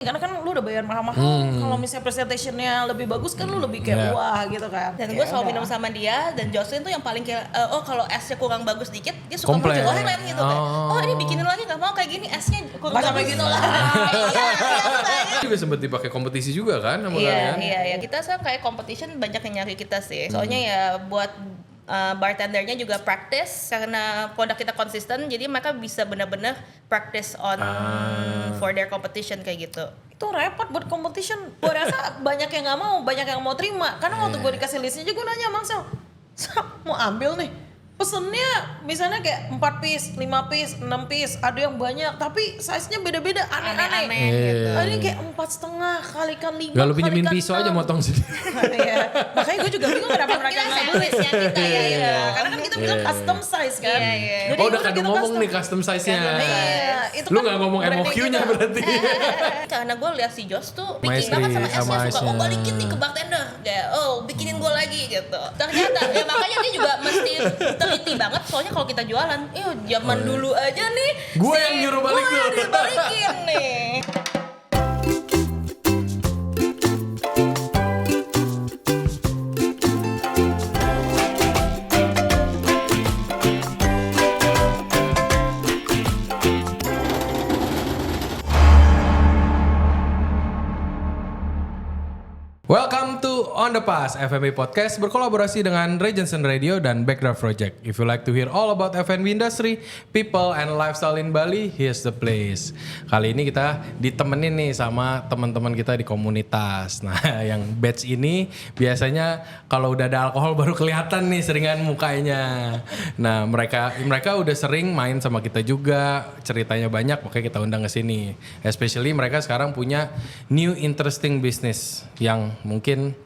Karena kan lu udah bayar mahal-mahal, kalau misalnya presentationnya lebih bagus kan lu lebih kayak wah gitu kan. Dan gue selalu minum sama dia, dan Jocelyn tuh yang paling kayak kalau esnya kurang bagus dikit, dia suka menjelek gitu kan. Oh ini bikinin lagi, gak mau kayak gini, esnya kurang bagus gitu lah. Juga sempet dipakai kompetisi juga kan sama kalian? Iya, kita sekarang kayak competition banyak yang nyari kita sih. Soalnya ya buat bartendernya juga practice, karena produk kita konsisten, jadi mereka bisa benar-benar practice on for their competition kayak gitu. Itu repot buat competition. Gue rasa banyak yang nggak mau, banyak yang mau terima. Karena waktu gue dikasih listnya juga gue nanya Mang Sel, mau ambil nih. Pesennya misalnya kayak 4 piece, 5 piece, 6 piece, ada yang banyak tapi size-nya beda-beda, aneh-aneh gitu. Ini kayak 4,5 kalikan 5. Gak lu pinjemin pisau aja motong sih. Iya. Makanya gue juga bingung kenapa mereka nggak ambil Size-nya kita ya. Karena kan kita bilang custom size kan. Iya. Jadi Oh udah kita kadang ngomong custom. nih custom size-nya. Iya, itu Lu kan gak ngomong branding MOQ-nya kita. berarti. Karena gue lihat si Josh tuh Maestri, bikin banget sama esnya, suka sama balikin nih ke bartender, kayak bikinin gue lagi gitu. Ternyata ya makanya dia juga mesti teliti banget, soalnya kalau kita jualan, zaman dulu aja nih Gue yang nyuruh balik gue tuh. yang dibalikin nih. Welcome to On The Pass, FNB Podcast berkolaborasi dengan Regency Radio dan Backdraft Project. If you like to hear all about FNB industry, people and lifestyle in Bali, here's the place. Kali ini kita ditemenin nih sama teman-teman kita di komunitas. Nah, yang batch ini biasanya kalau udah ada alkohol baru kelihatan nih seringan mukanya. Nah, mereka udah sering main sama kita juga, ceritanya banyak, makanya kita undang ke sini. Especially mereka sekarang punya new interesting business yang mungkin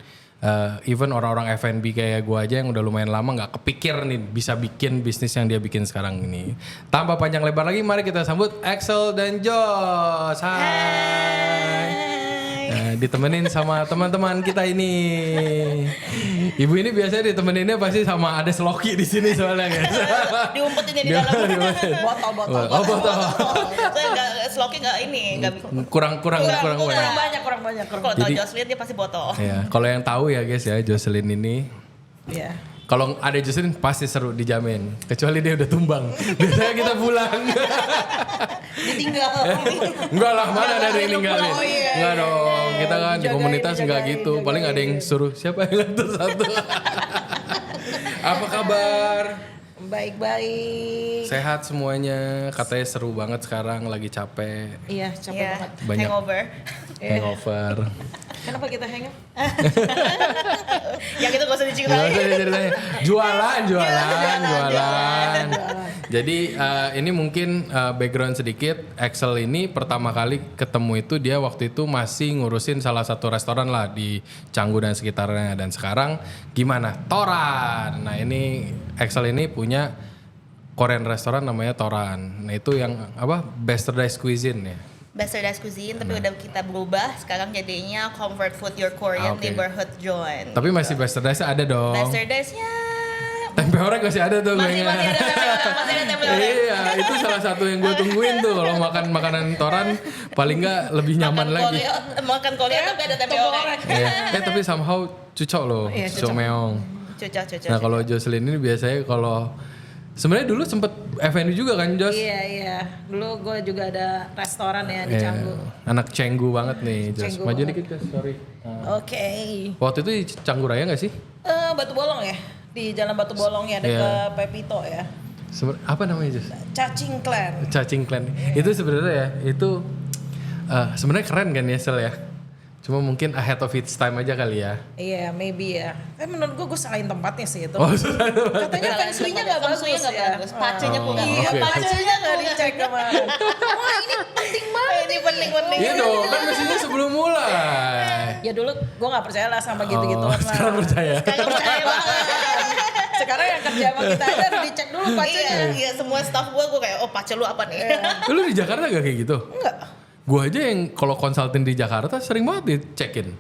even orang-orang F&B kayak gue aja yang udah lumayan lama gak kepikir nih bisa bikin bisnis yang dia bikin sekarang ini. Tanpa panjang lebar lagi, mari kita sambut Axel dan Josh. Hai. Nah, ditemenin sama teman-teman kita ini. Ibu ini biasanya ditemeninnya pasti sama ada Loki di sini soalnya guys. Diumpetin di dalam Botol. Oh, botol. Saya nggak Sloki nggak ini nggak Kurang banyak. Kurang banyak. Kalau tahu Jadi- Jocelyn dia pasti botol. Ya, kalau yang tahu ya guys ya, Jocelyn ini Iya. kalau ada Jocelyn pasti seru dijamin. Kecuali dia udah tumbang. Biasanya kita pulang. Ditinggal. Enggak lah, mana ada yang ninggalin. Oh, iya. Enggak dong. Kita kan di Dijagain, komunitas enggak dijagain, gitu. Paling ada yang suruh siapa yang ngatur satu. Apa kabar? Baik-baik. Sehat semuanya. Katanya seru banget sekarang, lagi capek. Iya, capek Iya. banget. Banyak. Hangover. Hangover. Kenapa kita hangout? Yang itu gak usah Nggak diceritain. usah diceritain. Jualan. Jadi ini mungkin background sedikit. Axel ini pertama kali ketemu itu dia waktu itu masih ngurusin salah satu restoran lah di Canggu dan sekitarnya. Dan sekarang gimana? Toran. Nah ini Axel ini punya Korean restoran namanya Toran. Nah itu yang apa? Bastardized Cuisine ya. Bastardized Cuisine, tapi udah kita berubah. Sekarang jadinya Comfort Food Your Korean Oke. Neighborhood Joint. Tapi masih Bastardized ada dong. Bastardized-nya Tempe orek masih ada tuh masih kayaknya. ada tempe orek. Iya, itu salah satu yang gue tungguin tuh kalau makan makanan Toran paling nggak lebih nyaman lagi. Makan Korea tapi ada tempe orek. Iya. Tapi somehow cocok loh, Iya, cocok. Someong. Cocok. Nah kalau Jocelyn ini biasanya kalau sebenarnya dulu sempet F&B juga kan Jos? Iya. Dulu gue juga ada restoran ya di Iya. Canggu. Anak Cenggu banget nih Jos. Cenggu Maju banget. dikit Jos, sorry. Nah. Oke. Waktu itu di Canggu Raya nggak sih? Batu Bolong ya? Di Jalan Batu Bolong ya, dekat Iya. Pepito ya. Apa namanya Jos? Cacing Clan. Cacing Clan. Itu sebenarnya ya, itu sebenarnya keren kan ya Sel ya? Cuma mungkin ahead of its time aja kali ya. Iya, maybe ya. Menurut gue salahin tempatnya sih itu. Oh, Katanya feng shui-nya nggak bagus Feng shui-nya nggak ya. bagus. Pacenya kurang. Iya, Oke. pacenya nggak dicek kemarin. Wah, ini penting banget. Ini penting. Iya dong, kan mestinya sebelum mulai. Ya dulu gue nggak percaya lah sama gitu-gitu. Oh, sekarang percaya. Percaya banget. Sekarang yang kerja sama kita aja harus dicek dulu pacenya. Iya, semua staff gue kayak pace lu apa nih? Lu di Jakarta gak kayak gitu? Enggak. Gue aja yang kalau konsultan di Jakarta sering banget dicekin.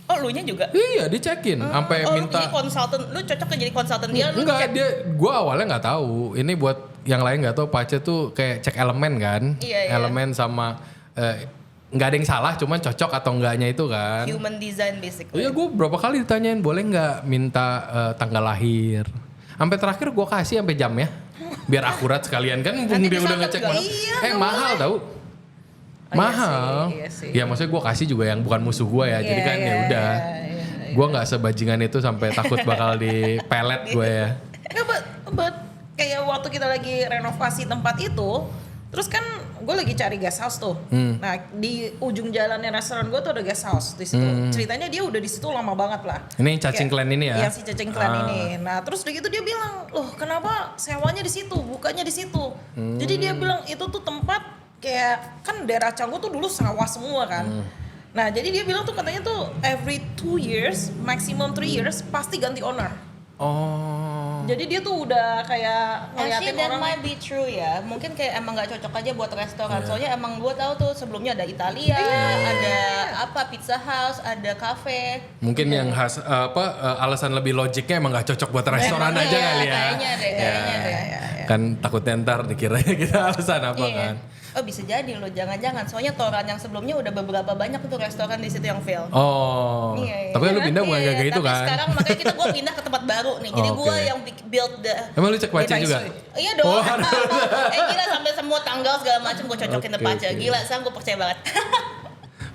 Oh, lu nya juga? Iya dicekin, sampai Oh, lu minta. jadi konsultan, lu cocok jadi konsultan dia. Lu Enggak, cek. gue awalnya nggak tahu. Ini buat yang lain nggak tahu. Pace tuh kayak cek elemen kan, Iya. elemen sama nggak ada yang salah, cuman cocok atau enggaknya itu kan. Human design basically. Iya, gue berapa kali ditanyain boleh nggak minta tanggal lahir. Sampai terakhir gue kasih sampai jamnya, biar akurat sekalian kan. Mumpung Nanti dia udah disantet ngecek nggak? mana. Iya, Mahal tau. Mahal. Iya sih. Ya maksudnya gue kasih juga yang bukan musuh gue ya. Jadi kan ya udah. Gue nggak sebajingan itu sampai takut bakal dipelet gue ya. Ya, but kayak waktu kita lagi renovasi tempat itu, terus kan gue lagi cari guest house tuh. Nah di ujung jalannya restoran gue tuh ada guest house di situ. Ceritanya dia udah di situ lama banget lah. Ini cacing clan ini ya? Iya si cacing clan ini. Nah terus udah gitu dia bilang, loh kenapa sewanya di situ, bukanya di situ. Jadi dia bilang itu tuh tempat kayak kan daerah Canggu tuh dulu sawah semua kan. Nah jadi dia bilang tuh katanya tuh every 2 years, maximum 3 years pasti ganti owner. Oh. Jadi dia tuh udah kayak Actually ngeliatin that orang. might be true ya. Mungkin kayak emang nggak cocok aja buat restoran. Soalnya emang gue tahu tuh sebelumnya ada Italia, ada apa Pizza House, ada cafe. Mungkin yang alasan lebih logiknya emang nggak cocok buat restoran aja kali ya. Kayaknya deh. Kan takutnya ntar dikiranya kita alasan apa Iya. kan. Oh bisa jadi loh, jangan-jangan. Soalnya Toran yang sebelumnya udah beberapa banyak tuh restoran di situ yang fail. Oh. Iya, Tapi kan lu pindah bukan iya, kayak gitu tapi kan. sekarang makanya gue pindah ke tempat baru nih. Jadi Oh, gue oke. yang build the. Emang lu cek pace Nice juga? way. Iya dong. Oh, Gila sampai semua tanggal segala macam gue cocokin Oke, depannya. oke. Gila, sekarang gue percaya banget.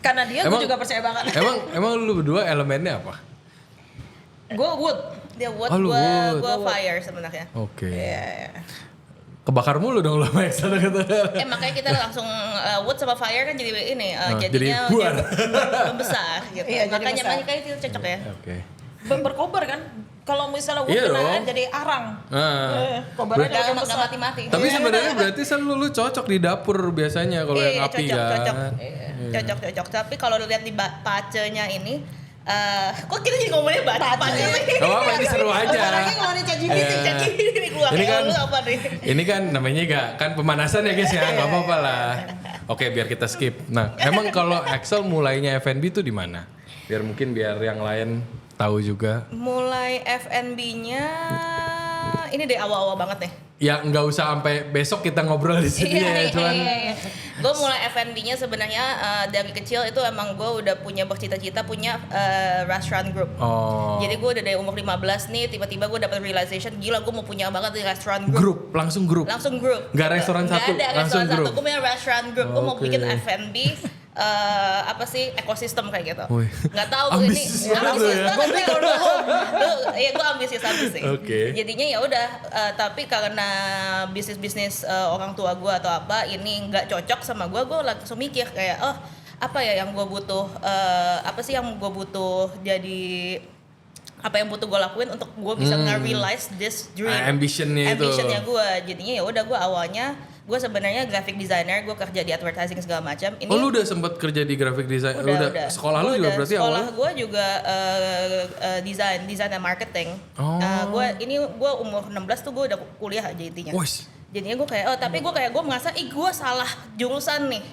Karena dia gue Emang- juga percaya banget. emang lu berdua elemennya apa? Gue wood. Dia wood, Oh, lu wood. gue fire sebenarnya. Oke. Iya. Kebakar mulu dong lu sama Excel kata. Makanya kita langsung wood sama fire kan jadi ini jadi jadinya buar. membesar gitu. Iya, jadi Makanya besar. makanya itu cocok ya. Oke. Berkobar kan? Kalau misalnya wood Iya beneran dong. jadi arang. Gak Kobarnya jadi gak besar. mati-mati. Tapi sebenarnya berarti lu cocok di dapur biasanya kalau yang api cocok, kan. cocok. Tapi kalau lihat di pacenya ini, kok kita jadi ngomongnya pace sih? Gak apa-apa, ini seru aja. Orangnya ngomongin ChatGPT. Iya. Jadi ini gua Ini kan- lu apa nih? Ini kan namanya kan pemanasan ya guys ya, nggak apa-apa lah. Oke, biar kita skip. Nah, emang kalau Excel mulainya F&B itu di mana? Biar yang lain tahu juga. Mulai F&B-nya ini dari awal-awal banget nih. Ya nggak usah sampai besok kita ngobrol di sini ya, cuman. Gue mulai F&B-nya sebenarnya dari kecil itu emang gue udah punya bercita-cita punya restaurant group. Oh. Jadi gue udah dari umur 15 nih tiba-tiba gue dapet realization gila gue mau punya banget di restaurant group. Grup, langsung grup. Langsung group. Nggak restoran Nggak satu, ada langsung restoran grup. satu. Gue punya restaurant group. Gue mau Oke. bikin F&B apa sih ekosistem kayak gitu. Wih. Nggak tahu gue ini Ambisius banget lu ya. Gue beli Iya gue ambisius sih. Oke. Jadinya ya udah tapi karena bisnis orang tua gue atau apa ini nggak cocok sama gue langsung mikir kayak apa ya yang gue butuh apa sih yang gue butuh jadi apa yang butuh gue lakuin untuk gue bisa nge-realize this dream Ambitionnya itu. gue jadinya ya udah gue awalnya gue sebenarnya graphic designer gue kerja di advertising segala macam ini Oh, lu udah sempet kerja di graphic design? udah. Sekolah Gua lu juga udah. berarti sekolah awalnya? gue juga desain dan marketing. Oh. Gue umur 16 tuh gue udah kuliah aja intinya. Wih. Jadinya gue kayak tapi gue merasa gue salah jurusan nih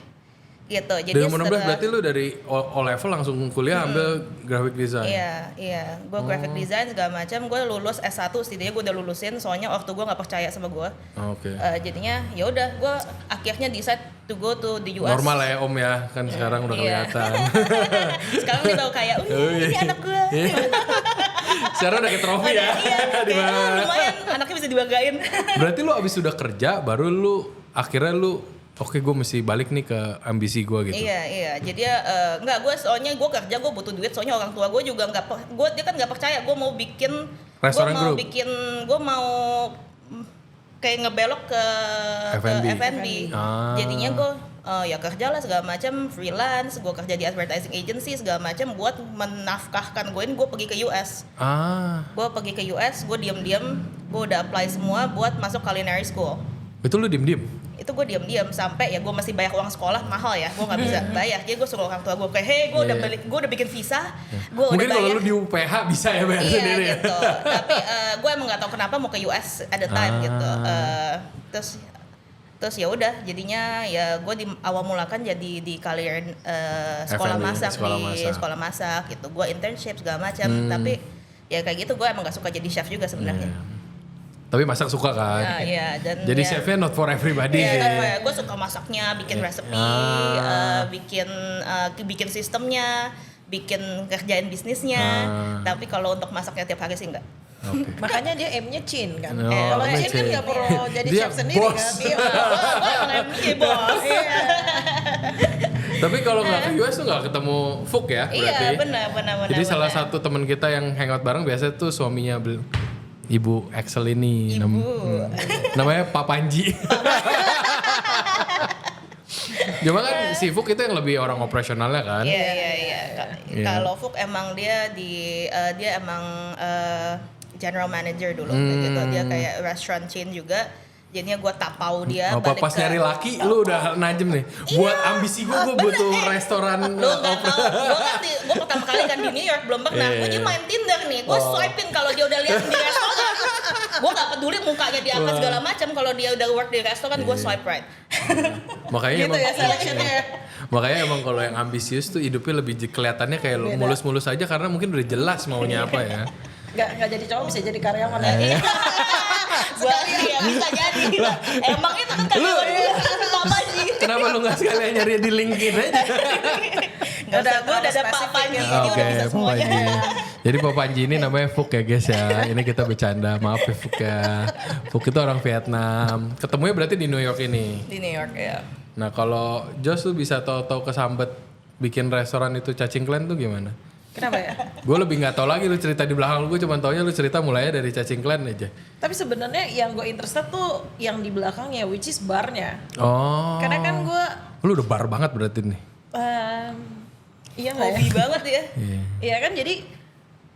gitu. Jadi Dari umur 16 berarti lu dari O level langsung kuliah ambil graphic design? Iya, gue graphic design segala macam. Gue lulus S1 setidaknya gue udah lulusin. Soalnya waktu gue nggak percaya sama gue. Oke. Jadinya ya udah gue akhirnya decide to go to the US. Normal lah ya Om ya, kan sekarang udah Iya. kelihatan. Sekarang dia tahu kayak, ini anak gue. Sekarang udah kayak trofi ya. Di Kayak, mana? lumayan anaknya bisa dibanggain. Berarti lu abis sudah kerja, baru lu akhirnya oke gue mesti balik nih ke ambisi gue gitu. Iya. Jadi enggak gue soalnya gue kerja gue butuh duit soalnya orang tua gue juga dia kan nggak percaya gue mau bikin Restoran gue mau group. bikin gue mau kayak ngebelok ke F&B. F&B. Ah. Jadinya gue ya kerja lah segala macam freelance gue kerja di advertising agency segala macam buat menafkahkan gue pergi ke US. Gue pergi ke US gue diam-diam gue udah apply semua buat masuk culinary school. Itu lu diem-diem? Itu gue diam-diam sampai ya gue masih bayar uang sekolah mahal ya gue nggak bisa bayar jadi gue suruh orang tua gue kayak hey gue udah bikin visa gue udah Mungkin bayar kalau lu di UPH bisa ya bayar iya sendiri ya. gitu tapi gue emang nggak tahu kenapa mau ke US at the time gitu terus ya udah jadinya ya gue di awal mulakan jadi di kalian sekolah F&B, masak sekolah di masak. sekolah masak gitu gue internship segala macam tapi ya kayak gitu gue emang nggak suka jadi chef juga sebenarnya. Iya. Tapi masak suka kan? Nah, iya, dan Jadi ya, chefnya not for everybody iya, sih. kan, gue suka masaknya, bikin resepi, bikin sistemnya, bikin kerjaan bisnisnya. Tapi kalau untuk masaknya tiap hari sih enggak. Oke. Makanya dia M-nya Chin kan. Oh, Kalau namanya Chin kan Chin. nggak perlu jadi Dia chef sendiri bos. kan. Dia Iya bos. Tapi kalau nggak ke US tuh nggak ketemu Fuk ya berarti? Iya benar. Jadi salah satu teman kita yang hangout bareng biasanya tuh suaminya Ibu Excel ini. Namanya Pak Panji. Cuma kan si Fuk itu yang lebih orang operasionalnya kan? Iya. Kalau Fuk emang dia emang general manager dulu gitu. Dia kayak restaurant chain juga. Jadinya gue tapau dia Apa pas nyari laki lu udah najem nih. Buat ambisi gue butuh restoran. Lu gak tau, gue pertama kali kan di New York belum pernah. Gue jadi main Tinder nih, gue swipein kalau dia udah lihat di restoran. Gue gak peduli mukanya dia apa segala macam. Kalau dia udah work di restoran, gue swipe right. Makanya gitu emang, ya selectionnya. makanya emang kalau yang ambisius tuh hidupnya lebih kelihatannya kayak mulus-mulus aja karena mungkin udah jelas maunya apa ya. Nggak jadi cowok bisa jadi karyawan ya. Gue iya bisa jadi. Emang itu kan karyawan gue apa sih? Kenapa lu gak sekalian nyari di LinkedIn aja? Gue udah ada Pak Panji, jadi udah bisa Pak semuanya. Panji. Jadi Pak Panji ini namanya Fuk ya guys ya. Ini kita bercanda, maaf ya Fuk ya. Fuk itu orang Vietnam. Ketemunya berarti di New York ini. Di New York ya. Nah kalau Jos tuh bisa tahu-tahu kesambet bikin restoran itu Cacing Clan tuh gimana? Kenapa ya? Gue lebih nggak tahu lagi lu cerita di belakang lu, gue cuma taunya lu cerita mulainya dari Cacing Clan aja. Tapi sebenarnya yang gue interested tuh yang di belakangnya, which is barnya. Oh. Karena kan gue, Lu udah bar banget berarti nih. iya nggak ya? Hobi banget ya. Iya. Iya kan, jadi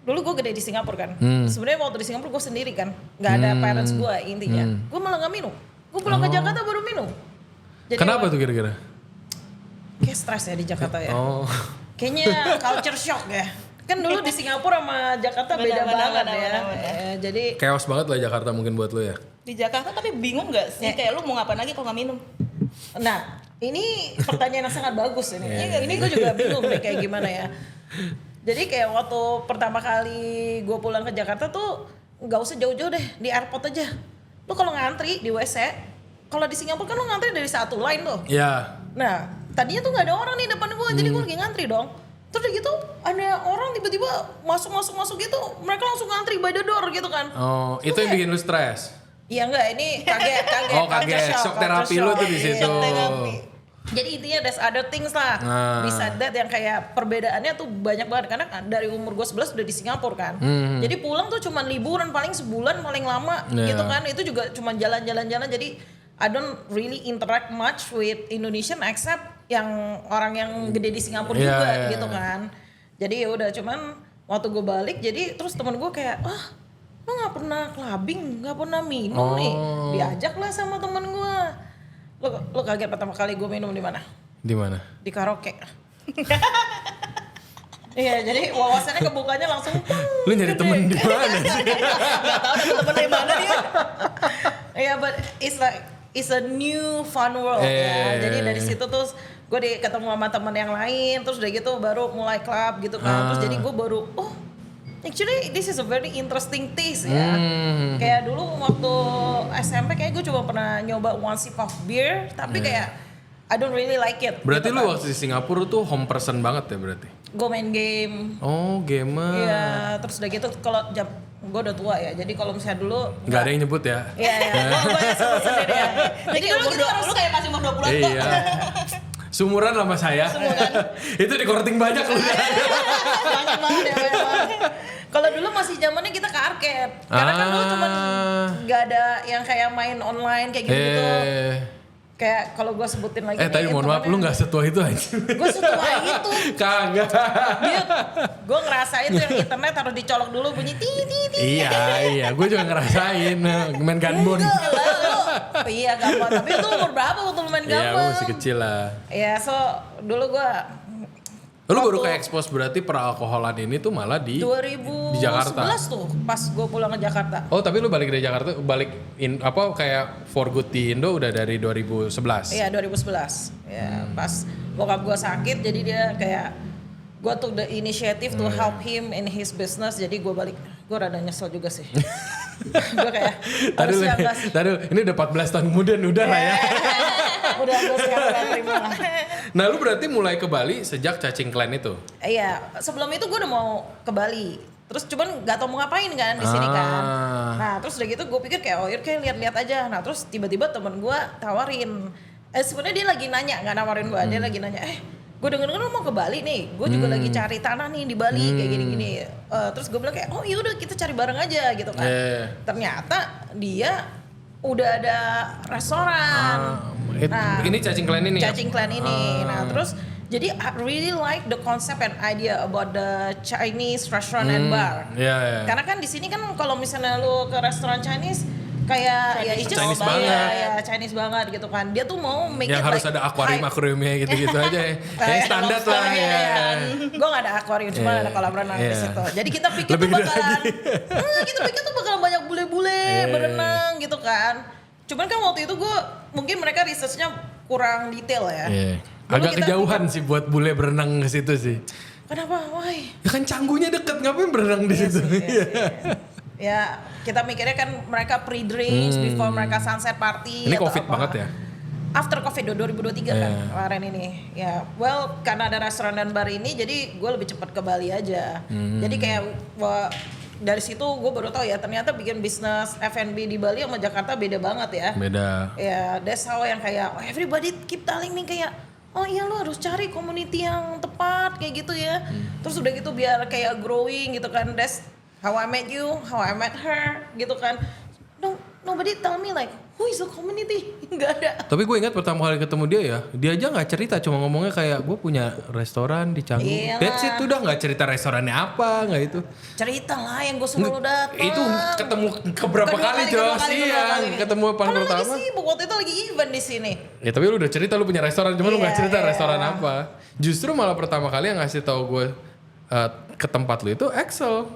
dulu gue gede di Singapura kan. Sebenarnya waktu di Singapura gue sendiri kan, nggak ada parents gue intinya. Gue malah nggak minum. Gue pulang ke Jakarta baru minum. Jadi Kenapa tuh kira-kira? kayak stres ya di Jakarta ya. Oh. Kayaknya culture shock ya. Kan dulu di Singapura sama Jakarta beda banget ya. Jadi Chaos banget lah Jakarta mungkin buat lu ya. Di Jakarta tapi bingung gak sih? Kayak lu mau ngapain lagi kalau gak minum? nah, ini pertanyaan yang sangat bagus ini. Ini gue juga bingung deh kayak gimana ya. Jadi kayak waktu pertama kali gue pulang ke Jakarta tuh nggak usah jauh-jauh deh, di airport aja. Lu kalau ngantri di WC, kalau di Singapura kan lu ngantri dari satu line tuh. Iya. Nah, tadinya tuh nggak ada orang nih depan gue, jadi gue lagi ngantri dong. Terus udah gitu ada orang tiba-tiba masuk gitu, mereka langsung ngantri by the door gitu kan. Oh, itu yang bikin lu stres. Iya enggak, ini kaget. Oh, kaget. Shock terapi lu tuh di situ. Shock terapi. Jadi intinya there's other things lah. Bisa that yang kayak perbedaannya tuh banyak banget. Karena dari umur gue 11 udah di Singapura kan. Jadi pulang tuh cuma liburan paling sebulan paling lama gitu kan. Itu juga cuma jalan-jalan. Jadi I don't really interact much with Indonesian except yang orang yang gede di Singapura juga gitu kan. Jadi ya udah, cuman waktu gue balik jadi terus temen gue kayak, lo nggak pernah clubbing, nggak pernah minum nih, diajak lah sama temen gue. Lo kaget pertama kali gue minum di mana? Di mana? Di karaoke. Iya, jadi wawasannya kebukanya langsung. Lu nyari temen di mana sih? Gak tau dapet temen dari mana dia. Iya, but it's a new fun world ya. Jadi dari situ terus gue ketemu sama teman yang lain, terus udah gitu baru mulai club gitu kan. Terus jadi gue baru, actually this is a very interesting taste ya. Kayak dulu waktu SMP kayak gue cuma pernah nyoba one sip of beer, tapi kayak I don't really like it. Berarti gitu lu kan. waktu di Singapura tuh home person banget ya berarti? Gue main game. Oh, gamer. Iya, terus udah gitu kalau gue udah tua ya. Jadi kalau misalnya dulu Gak ada yang nyebut ya? Iya, gue sebut sendiri ya. Jadi dulu kita harus Lu kayak masih umur 20-an kok. Iya. Sumuran sama saya. Itu di korting banyak lu. banyak banget ya, banyak banget. Kalau dulu masih zamannya kita ke arcade. Karena kan dulu cuman nggak ada yang kayak main online kayak gitu. Kayak kalau gue sebutin lagi Tapi mohon maaf, lu gak setua itu aja. Gue setua itu. Kagak. Gue ngerasain tuh yang internet harus dicolok dulu bunyi ti. Iya, gue juga ngerasain main gunbone. Iya gampang. Tapi itu umur berapa waktu lu main Iya, gampang? gue masih kecil lah. Iya, so dulu gue Lu baru ke expose berarti peralkoholan ini tuh malah di 2011 Jakarta. tuh pas gue pulang ke Jakarta. Oh, tapi lu balik dari Jakarta, kayak for good di Indo udah dari 2011. Iya 2011. Ya pas bokap gue sakit jadi dia kayak gue took the initiative to help him in his business, jadi gue balik. Gue rada nyesel juga sih. Gue kayak Tadi harusnya enggak sih. ini udah 14 tahun kemudian udah lah ya. Udah gue sekarang gak terima lah. Nah lu berarti mulai ke Bali sejak Cacing Clan itu? Iya, sebelum itu gue udah mau ke Bali. Terus cuman gak tau mau ngapain kan di sini kan. Nah terus udah gitu gue pikir kayak kayak lihat-lihat aja. Nah terus tiba-tiba temen gue tawarin. Sebenarnya dia lagi nanya, nggak nawarin gue. Dia lagi nanya, gue denger lu mau ke Bali nih. Gue juga lagi cari tanah nih di Bali kayak gini-gini. Terus gue bilang kayak, oh yaudah kita cari bareng aja gitu kan. Ternyata dia udah ada restoran. Ini Cacing Clan ini. Cacing Clan ini. Nah terus jadi I really like the concept and idea about the Chinese restaurant and bar. Iya. Karena kan di sini kan kalau misalnya lu ke restoran Chinese kayak ya it's just Chinese banget. ya Chinese banget gitu kan. Dia tuh mau make Yang it harus like ada akuariumnya gitu-gitu aja ya. Yang standar lah ya. Gue gak ada akuarium, cuma ada kolam renang di situ. Jadi kita pikir Lebih tuh gede bakalan, kita pikir tuh bakalan banyak bule-bule berenang gitu kan. Cuman kan waktu itu gue mungkin mereka researchnya kurang detail ya. Dulu Agak kita kejauhan sih buat bule berenang ke situ sih. Kenapa? Why? Ya kan Canggunya deket, ngapain berenang di situ? Ya kita mikirnya kan mereka pre-drinks before mereka sunset party. Ini atau COVID apa. banget ya? After COVID 2023 kan kemarin ini. Ya well karena ada restoran dan bar ini jadi gue lebih cepat ke Bali aja. Jadi kayak dari situ gue baru tahu ya ternyata bikin bisnis F&B di Bali sama Jakarta beda banget ya. Beda. Ya that's how yang kayak everybody keep telling me kayak oh iya lo harus cari community yang tepat kayak gitu ya. Terus udah gitu biar kayak growing gitu kan. That's how I met you, how I met her gitu kan. No, nobody tell me like who is the community? Gak ada. Tapi gue ingat pertama kali ketemu dia aja nggak cerita, cuma ngomongnya kayak gue punya restoran di Canggu. Iyalah. That's it, udah nggak cerita restorannya apa, nggak itu. Cerita lah yang gue suruh lo datang. Itu ketemu keberapa kali Jos? Iya, ketemu paling Kalau pertama. lagi sibuk waktu itu lagi event di sini. Ya tapi lu udah cerita lu punya restoran, cuma lu nggak Iya, cerita iya. restoran apa. Justru malah pertama kali yang ngasih tahu gue ke tempat lu itu Axel.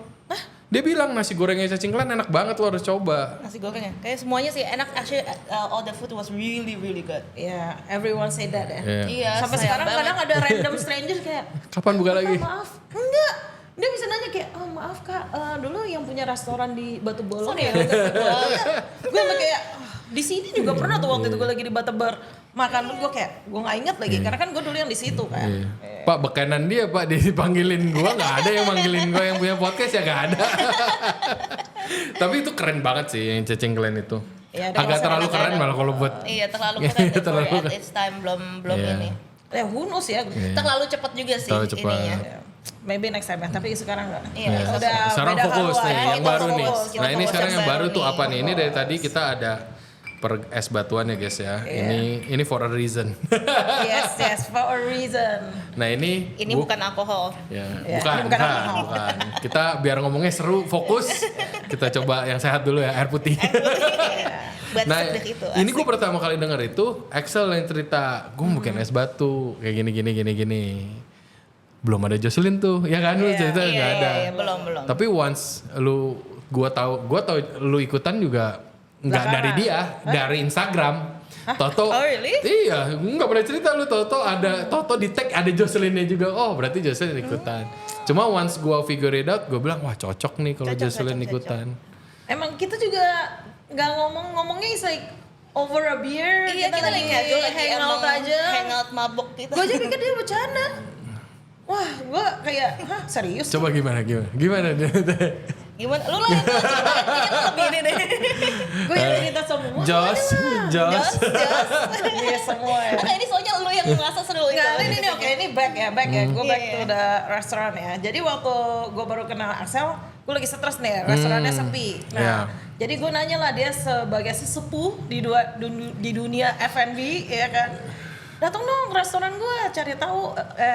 Dia bilang nasi gorengnya Cacing Clan enak banget, lo harus coba. Nasi gorengnya kayak semuanya sih enak, actually all the food was really good. Ya, everyone say that ya. Iya. Iya, Sampai sayang sekarang banget. kadang ada random stranger kayak Kapan buka lagi? maaf, enggak. Dia bisa nanya kayak, oh maaf kak, dulu yang punya restoran di Batu Bolong ya. Gue sampai kayak, di sini juga pernah tuh waktu itu gue lagi di Batebar makan, gue kayak gue nggak inget lagi karena kan gue dulu yang di situ kan. Pak bekenan dia pak dipanggilin gua, nggak ada yang manggilin gua yang punya podcast ya nggak ada. Tapi itu keren banget sih yang Cacing Clan itu. Ya, ada Agak terlalu masalah keren malah kalau buat. Iya terlalu keren Terlalu for keren. at its time belum Iya. ini. Who knows ya. Terlalu cepat juga sih Terlalu cepat. ininya. Maybe next time ya, tapi sekarang enggak. Iya, Ya. Udah Sekarang beda fokus haluan. nih, Ya, yang kita baru nih. fokus, kita Nah ini fokus sekarang yang baru tuh nih. apa nih? Ini dari tadi kita ada per es batuan ya guys ya. Ini for a reason. Yes, for a reason. Nah ini Ini bukan alkohol. Ya, Ya, bukan, ini bukan bukan, alkohol. bukan. Kita biar ngomongnya seru, fokus. Kita coba yang sehat dulu ya, air putih. Buat Nah, sedek itu. ini gue pertama kali denger itu Axel yang cerita, gue mau bikin es batu kayak gini. Belum ada Jocelyn tuh, ya kan? Lu cerita nggak ada. Iya, belum. Tapi once gue tahu lu ikutan juga nggak Belakangan. dari dia, dari Instagram. Toto, Oh, really? Iya, nggak pernah cerita lu. Toto di tag ada Jocelynnya juga. Oh berarti Jocelyn ikutan. Cuma once gue figure it out, gue bilang wah cocok nih kalau Cocok, Jocelyn cocok, ikutan. Emang kita juga nggak ngomongnya is like over a beer. Iya, kita lagi casual, lagi hangout emang aja. hangout mabuk gitu. Gue aja pikir dia bercanda. Wah, gue kayak, hah serius? Coba gimana? Gimana? Lu lah yang cerita, kita lebih ini deh. Gue yang cerita semua. Jos. Jos. Iya semua ya. Bukan ini soalnya lu yang ngerasa seru itu. Enggak, ini oke, ini back ya. Gue back Iya. to the restaurant ya. Jadi waktu gue baru kenal Axel, gue lagi stres nih, restorannya sepi. Nah, Iya. jadi gue nanya lah dia sebagai sesepuh di dunia F&B, ya kan. Datang dong ke restoran gue, cari tahu,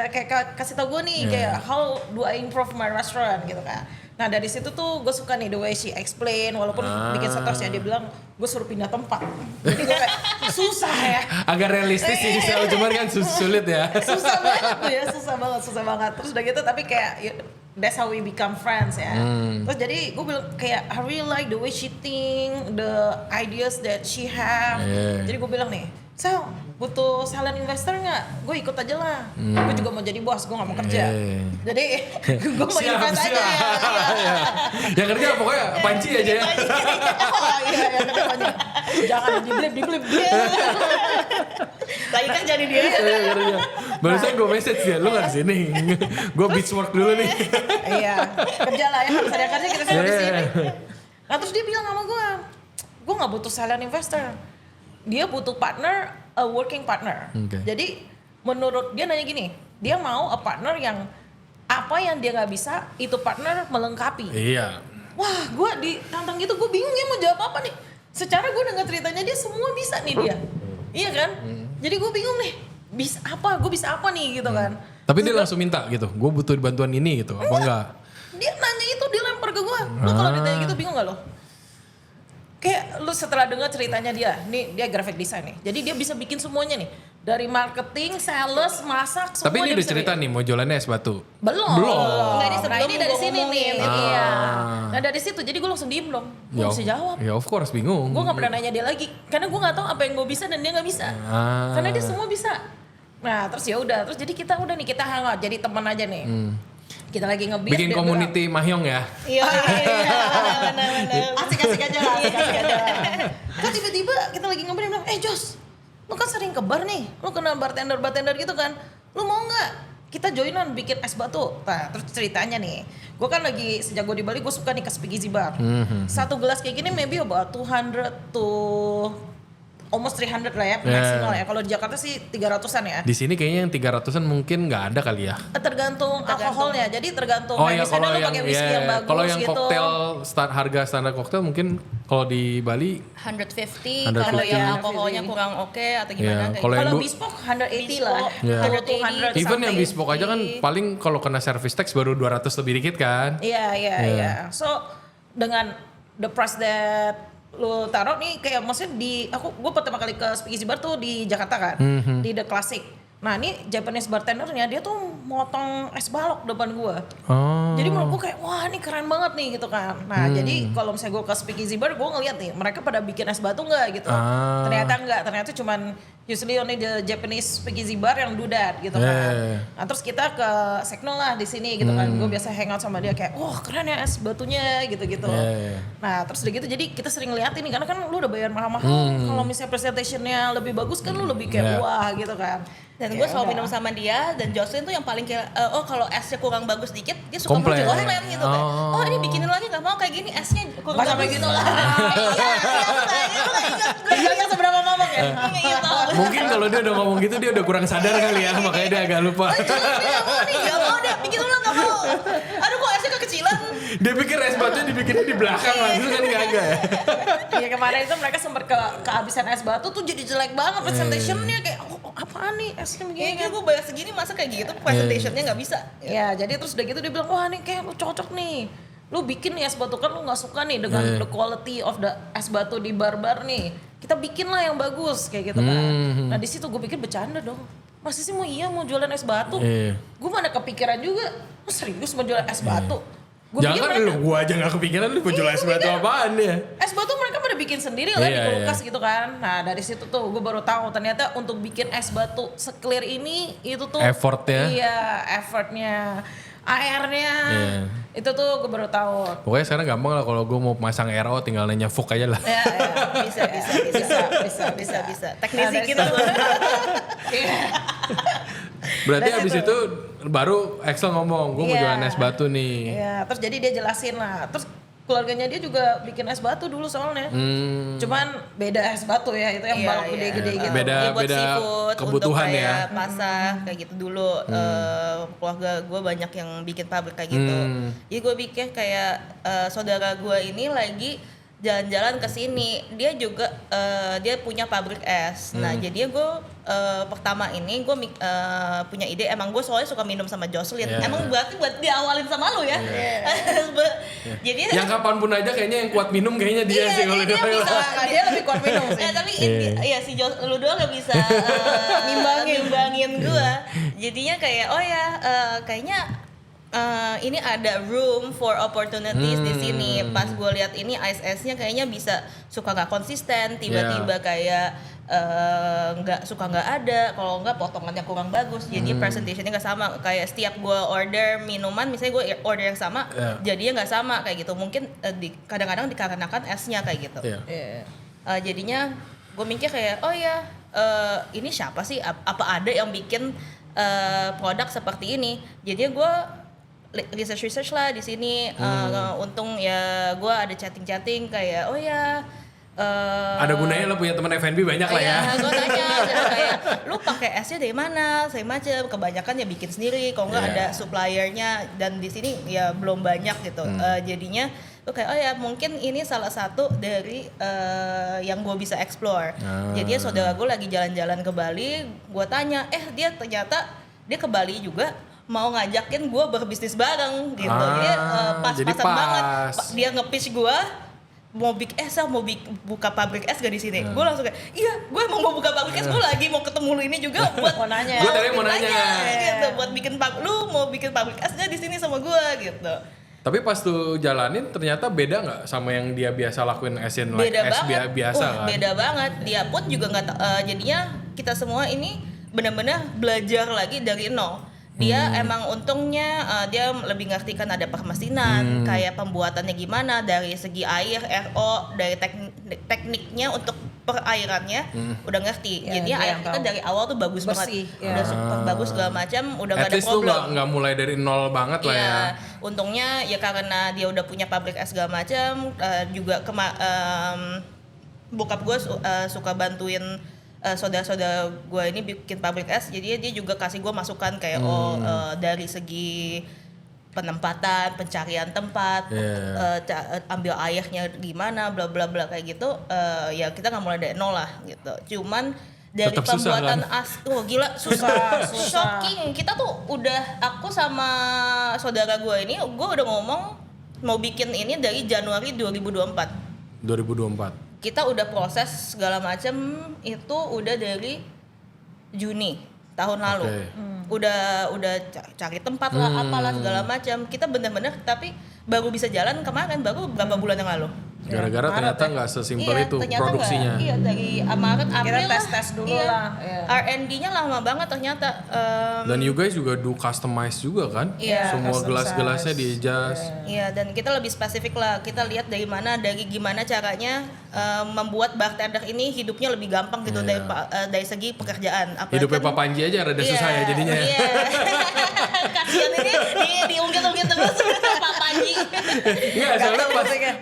kayak kasih tahu gue nih, kayak how do I improve my restaurant gitu kan. Nah dari situ tuh gue suka nih the way she explain, walaupun bikin stres ya, dia bilang gue suruh pindah tempat. Jadi gue kayak susah ya. Agak realistis sih, cuman kan sulit ya. Susah banget tuh ya, susah banget. Terus udah gitu tapi kayak that's how we become friends ya. Terus jadi gue bilang kayak I really like the way she think, the ideas that she have. Jadi gue bilang nih, Sel, butuh silent investor nggak? Gue ikut aja lah. Gue juga mau jadi bos, gue nggak mau kerja. Jadi gue mau invest aja. Yang kerja pokoknya panci aja ya. Oh iya, yang kerja banyak. Jangan diblip. Lagi kan jadi dia. Barusan gue message dia, lu nggak kesini. Gue beach work dulu nih. Iya, kerja lah ya, harus ada kerja kita semua di sini. Nah terus dia bilang sama gue nggak butuh silent investor. Dia butuh partner, a working partner. Okay. Jadi menurut dia nanya gini, dia mau a partner yang apa yang dia nggak bisa, itu partner melengkapi. Iya. Wah, gue ditantang gitu, gue bingung ya mau jawab apa nih. Secara gue dengar ceritanya dia semua bisa nih dia, iya kan? Jadi gue bingung nih, gue bisa apa nih gitu kan? Tapi dia langsung minta gitu, gue butuh bantuan ini gitu, apa enggak? Dia nanya itu, dia lempar ke gue. Lo kalau ditanya gitu bingung gak lo? Kayak lu setelah dengar ceritanya dia graphic design nih. Jadi dia bisa bikin semuanya nih. Dari marketing, sales, masak, semua Tapi ini dia udah bisa cerita bikin. nih mau jualannya es batu. Belum. Nggak, ini Nah sebelum ini dari gua sini nih. ngomongin. Iya. Nah dari situ, jadi gue langsung diem dong. Gue bisa jawab. Ya of course bingung. Gue gak pernah nanya dia lagi. Karena gue gak tahu apa yang gue bisa dan dia gak bisa. Karena dia semua bisa. Nah terus ya udah, terus jadi kita udah nih, kita hangat jadi teman aja nih. Kita lagi nge-beat. Bikin dia community Mahyong ya. Iya, benar. asik-asik aja lah, asik-asik aja. Kok tiba-tiba kita lagi ngobrol, dia bilang, Jos, lu kan sering ke bar nih, lu kenal bartender gitu kan, lu mau nggak kita joinan bikin es batu? Nah terus ceritanya nih, gue kan lagi sejak gue di Bali gue suka nih ke speakeasy bar. Satu gelas kayak gini maybe about 200 to almost 300 lah ya, maksimal ya. Kalau di Jakarta sih 300-an ya. Di sini kayaknya yang 300-an mungkin nggak ada kali ya. Tergantung alkoholnya, jadi tergantung. Oh Nah, ya, di sana kalau lu yang pakai whisky yang bagus kalau yang gitu. koktail harga standar koktail mungkin kalau di Bali 150, 150. kalau yang alkoholnya kurang oke atau gimana Iya, kayak kalau gitu. yang Kalau bespoke 180 lah. Iya. 200 even yang something. bespoke aja kan paling kalau kena service tax baru 200 lebih dikit kan. Iya. So dengan the price that lu taruh nih kayak maksudnya gue pertama kali ke speakeasy bar tuh di Jakarta kan, di The Classic. Nah ini Japanese bartendernya dia tuh motong es balok depan gue. Oh. Jadi menurut gue kayak wah ini keren banget nih gitu kan. Nah jadi kalau misalnya gue ke speakeasy bar gue ngeliat nih mereka pada bikin es batu nggak gitu. Ternyata enggak, ternyata cuman usually only the Japanese speakeasy bar yang do that gitu kan. Nah terus kita ke Sekno lah di sini gitu kan. Gue biasa hangout sama dia kayak wah keren ya es batunya gitu-gitu. Nah terus udah gitu jadi kita sering lihat ini karena kan lu udah bayar mahal-mahal. Kalau misalnya presentationnya lebih bagus kan lu lebih kayak wah gitu kan. Dan Ya gue selalu udah. minum sama dia, dan Jocelyn tuh yang paling kayak, kalau esnya kurang bagus dikit, dia suka Komplain. muncul komplain gitu kan. Oh ini bikinin lagi gak mau kayak gini, esnya kurang Nggak sampai bagus. gitu lah. Iya, Iya seberapa ngomong ya? iya tahu. Mungkin kalau dia udah ngomong gitu dia udah kurang sadar kali ya, makanya dia agak lupa. Gak mau deh, bikin ulang gak mau. Aduh kok esnya kekecilan. Dia pikir es batunya dibikinnya di belakang langsung kan kagak ya. Iya kemarin itu mereka sempat kehabisan es batu tuh jadi jelek banget presentationnya kayak apaan nih esnya begini Kayaknya kan. gue bayar segini masa kayak gitu presentationnya gak bisa. Ya jadi terus udah gitu dia bilang wah nih kayak lu cocok nih. Lu bikin nih es batu kan lu gak suka nih dengan the quality of the es batu di bar-bar nih. Kita bikin lah yang bagus kayak gitu kan. Nah di situ gue pikir bercanda dong. Masa sih mau jualan es batu? Gue mana kepikiran juga. Lu serius mau jualan es batu? Gua pikir Jangan mereka- lu, gua aja gak kepikiran lu mau jual es batu apaan ya. Es batu mereka pada bikin sendiri lah di Iya, kulkas gitu kan. Nah dari situ tuh gue baru tahu ternyata untuk bikin es batu se-clear ini itu tuh Effortnya. Iya, effortnya, airnya. Itu tuh gue baru tahu. Pokoknya sekarang gampang lah kalau gua mau pasang RO tinggal nanya Fuk aja lah. Ya, Bisa. Teknisi Nah, kita dari tuh. Iya. Berarti Dari abis situ. itu baru Axel ngomong, gua mau Iya. jualan es batu nih. Iya, terus jadi dia jelasin lah. Terus keluarganya dia juga bikin es batu dulu soalnya. Cuman beda es batu ya, itu yang Iya, balok iya. gede-gede gitu. Beda- Ya, buat beda seafood, kebutuhan untuk ya. kayak masak kayak gitu dulu. Keluarga gue banyak yang bikin pabrik kayak gitu. Jadi gue bikin kayak saudara gue ini lagi jalan-jalan ke sini. Dia juga dia punya pabrik es. Nah jadi gue pertama ini gue punya ide. Emang gue soalnya suka minum sama Jocelyn. Yeah. Emang berarti buat diawalin sama lu ya. Jadi Yang kapanpun aja kayaknya yang kuat minum kayaknya dia sih kalau dia dia. bisa. Dia lebih kuat minum sih. Tapi iya si lu doang gak bisa ngimbangin gue. Jadinya kayak kayaknya ini ada room for opportunities di sini. Pas gue lihat ini ice-nya kayaknya bisa suka nggak konsisten, tiba-tiba kayak nggak ada, kalau nggak potongannya kurang bagus, jadi presentationnya nggak sama. Kayak setiap gue order minuman, misalnya gue order yang sama, jadinya nggak sama kayak gitu. Mungkin kadang-kadang dikarenakan esnya kayak gitu. Jadinya gue mikir kayak ini siapa sih? Apa ada yang bikin produk seperti ini? Jadinya gue research lah di sini. Untung ya gue ada chatting kayak ada gunanya lo punya teman F&B banyak lah ya. Gue tanya kayak lu pakai esnya dari mana, segala macam. Kebanyakan ya bikin sendiri, kalau nggak ada suppliernya, dan di sini ya belum banyak gitu. Jadinya gue kayak mungkin ini salah satu dari yang gue bisa explore. Jadi saudara gue lagi jalan-jalan ke Bali, gue tanya, dia ternyata dia ke Bali juga mau ngajakin gue berbisnis bareng gitu. Dia pas-pasan banget. Dia nge-pitch gue mau buka pabrik es gak di sini? Gue langsung kayak, iya, gue emang mau buka pabrik es. Gue lagi mau ketemu lu ini juga buat mau nanya. Gue tadi mau nanya gitu, buat lu mau bikin pabrik es gak di sini sama gue gitu. Tapi pas tuh jalanin ternyata beda nggak sama yang dia biasa lakuin asin like es biasa kan? Beda banget. Dia pun juga nggak jadinya kita semua ini benar-benar belajar lagi dari nol. Dia emang untungnya dia lebih ngerti kan ada permesinan, kayak pembuatannya gimana dari segi air, RO, dari tekniknya untuk perairannya udah ngerti. Jadi air kita dari awal tuh bagus bersih, banget, udah super bagus segala macam, udah nggak ada problem. At least nggak mulai dari nol banget lah ya. Untungnya ya karena dia udah punya pabrik es segala macam, juga bokap gue suka bantuin saudara-saudara gue ini bikin pabrik es, jadi dia juga kasih gue masukan kayak dari segi penempatan, pencarian tempat, ambil airnya gimana, bla bla bla kayak gitu. Ya kita nggak mulai dari nol lah gitu. Cuman dari tetap pembuatan susah, kan? Gila susah. Shocking. Kita tuh aku sama saudara gue ini, gue udah ngomong mau bikin ini dari Januari 2024. Kita udah proses segala macam itu udah dari Juni tahun lalu. Udah cari tempat lah, apalah segala macam. Kita bener-bener tapi baru bisa jalan kemarin, baru berapa bulan yang lalu. Gara-gara ternyata nggak sesimpel itu produksinya. Iya, dari Maret April kita tes dulu lah. R&D-nya lama banget ternyata. Dan you guys juga do customize juga kan? Semua gelas-gelasnya di-adjust. Iya, dan kita lebih spesifik lah. Kita lihat dari gimana caranya membuat bartender ini hidupnya lebih gampang gitu dari segi pekerjaan. Apalagi hidupnya Pak Panji aja rada susah ya jadinya. Iya. Kasihan ini diungkit-ungkit terus Pak Panji. Iya, soalnya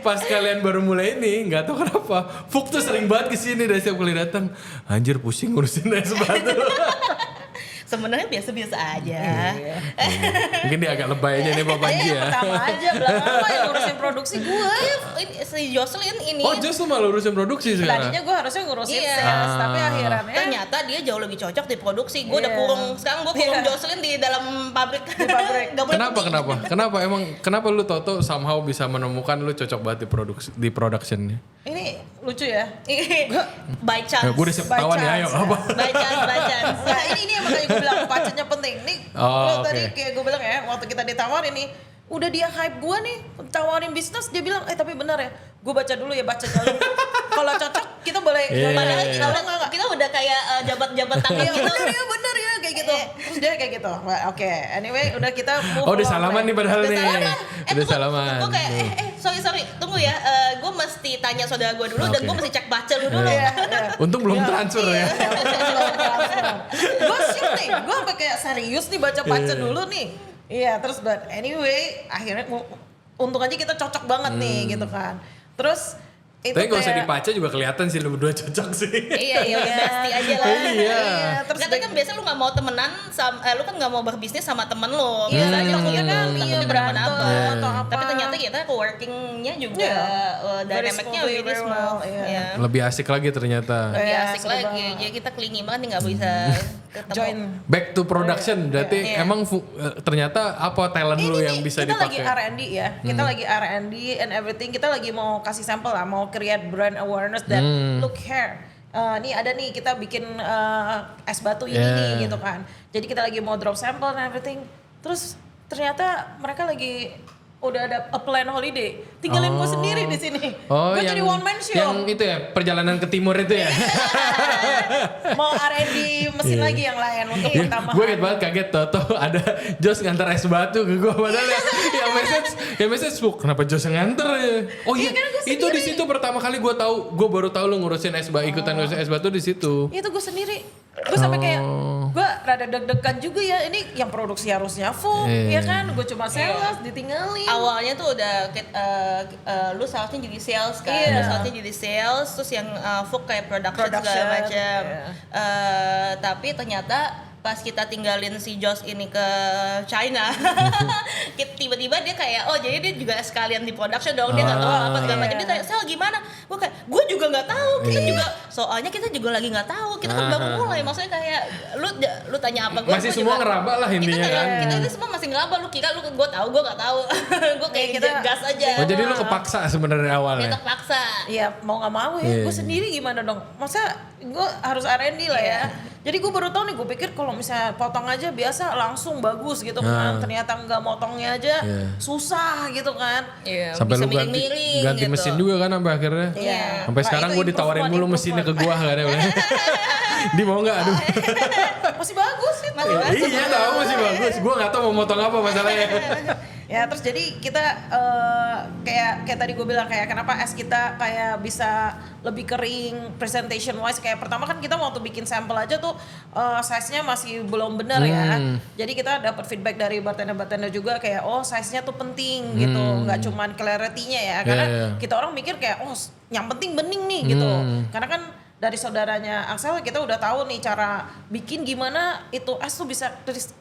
pas kalian baru mulai ini, nggak tahu kenapa Fuk tuh sering banget kesini dari setiap kali datang. Anjir pusing ngurusin es batu. Sebenarnya biasa-biasa aja. Mungkin dia agak lebay aja nih Pak Panji ya. Pertama aja, belakang yang ngurusin produksi gue. Si Jocelyn ini. Oh, Jocelyn malah urusin produksi sekarang. Tadinya gue harusnya ngurusin sales, tapi akhirnya ternyata dia jauh lebih cocok di produksi. Gue udah kurung, sekarang gue kurung Jocelyn di dalam pabrik. Kenapa lu tau somehow bisa menemukan lu cocok banget di productionnya? Ini lucu ya. By chance. Gue udah siap tawan ya, ayo apa? By chance. Nah ini yang makanya gue bilang pacarnya penting. Nih tadi kayak gue bilang ya, waktu kita ditawarin nih, udah dia hype gue nih, tawarin bisnis, dia bilang, tapi benar ya, gue baca dulu ya, baca jalur. Kalau cocok kita boleh. Padahal kita udah kayak jabat-jabat tangan gitu. Bener ya kayak gitu. Terus dia kayak gitu. Oke, anyway udah kita move. Udah salaman nih padahal nih. Udah salaman. Gue kayak sorry tunggu ya, gue mesti tanya saudara gue dulu dan gue mesti cek baca dulu. Untung belum transfer ya. Gue shock nih, gue sampai kayak serius nih baca dulu nih. Iya, terus but anyway akhirnya untung aja kita cocok banget nih gitu kan. Terus itu tapi gak usah dibaca juga kelihatan sih lu berdua cocok sih. Iya, bestie aja lah. Iya. Terus kan biasa lu nggak mau temenan, lu kan nggak mau berbisnis sama temen lu. Iya, Takutnya kan berantem atau apa. Tapi ternyata kita co-workingnya juga dynamicnya really smooth. Lebih asik lagi ternyata. Lebih asik lagi. Jadi kita clingy banget nggak bisa ketemu. Join. Back to production, berarti emang ternyata apa talent lu yang bisa dipakai? Kita lagi R&D ya, kita lagi R&D and everything. Kita lagi mau kasih sampel lah, mau create brand awareness that look here. Nih ada nih kita bikin es batu ini nih gitu kan. Jadi kita lagi mau drop sample and everything. Terus ternyata mereka lagi udah ada a plan holiday, tinggalin gue sendiri di sini. Oh, Gue jadi one man show. yang itu ya, perjalanan ke timur itu ya. Mau R&D mesin lagi yang lain untuk pertama. Gue banget kaget Toto ada Jos nganter es batu ke gue, padahal yang message Fuk, kenapa Jos yang nganter ya? Oh iya, kan gue itu di situ pertama kali gue baru tahu lu ngurusin ikutan ngurusin es batu di situ. Itu gue sendiri. Gue sampai kayak gue rada deg-degan juga ya, ini yang produksi harusnya full, ya kan? Gue cuma sales, ditinggalin. Awalnya tuh udah lu seharusnya jadi sales kan, Iya. lu seharusnya jadi sales, terus yang Fuk kayak production segala macam. Tapi ternyata pas kita tinggalin si Jos ini ke China, tiba-tiba dia kayak jadi dia juga sekalian di production dong, dia nggak tahu apa segala macam. Dia tanya, Sel gimana? Gue juga nggak tahu, kita juga soalnya kita juga lagi nggak tahu, kita kan baru mulai, maksudnya kayak lu tanya apa gue Masih semua ngeraba lah intinya kan. kita ini semua masih ngeraba, lu kira gue tahu, gue nggak tahu. Gue kayak Kita gas aja. Oh jadi lu kepaksa sebenarnya awalnya. Kita paksa. Ya mau nggak mau ya, gue sendiri gimana dong? Masa gue harus R&D lah ya. Jadi gue baru tahu nih, gue pikir kalau misalnya potong aja biasa langsung bagus gitu kan. Ternyata nggak motongnya aja susah gitu kan. Iya, Sampai bisa lu miring-miring ganti gitu. mesin juga kan sampai akhirnya. Iya. Sampai Nah, sekarang itu gue ditawarin mulu mesinnya ke gua kan ya. Di mau nggak? Aduh. Masih bagus itu. Iya tahu masih bagus. Gua nggak tahu mau motong apa masalahnya. Ya terus jadi kita kayak tadi gue bilang kayak kenapa es kita kayak bisa lebih kering presentation wise, kayak pertama kan kita waktu bikin sampel aja tuh size-nya masih belum benar ya. Jadi kita dapat feedback dari bartender juga kayak size-nya tuh penting gitu, nggak cuman clarity-nya ya. Karena kita orang mikir kayak yang penting bening nih gitu. Karena kan dari saudaranya Axel kita udah tahu nih cara bikin gimana itu es tuh bisa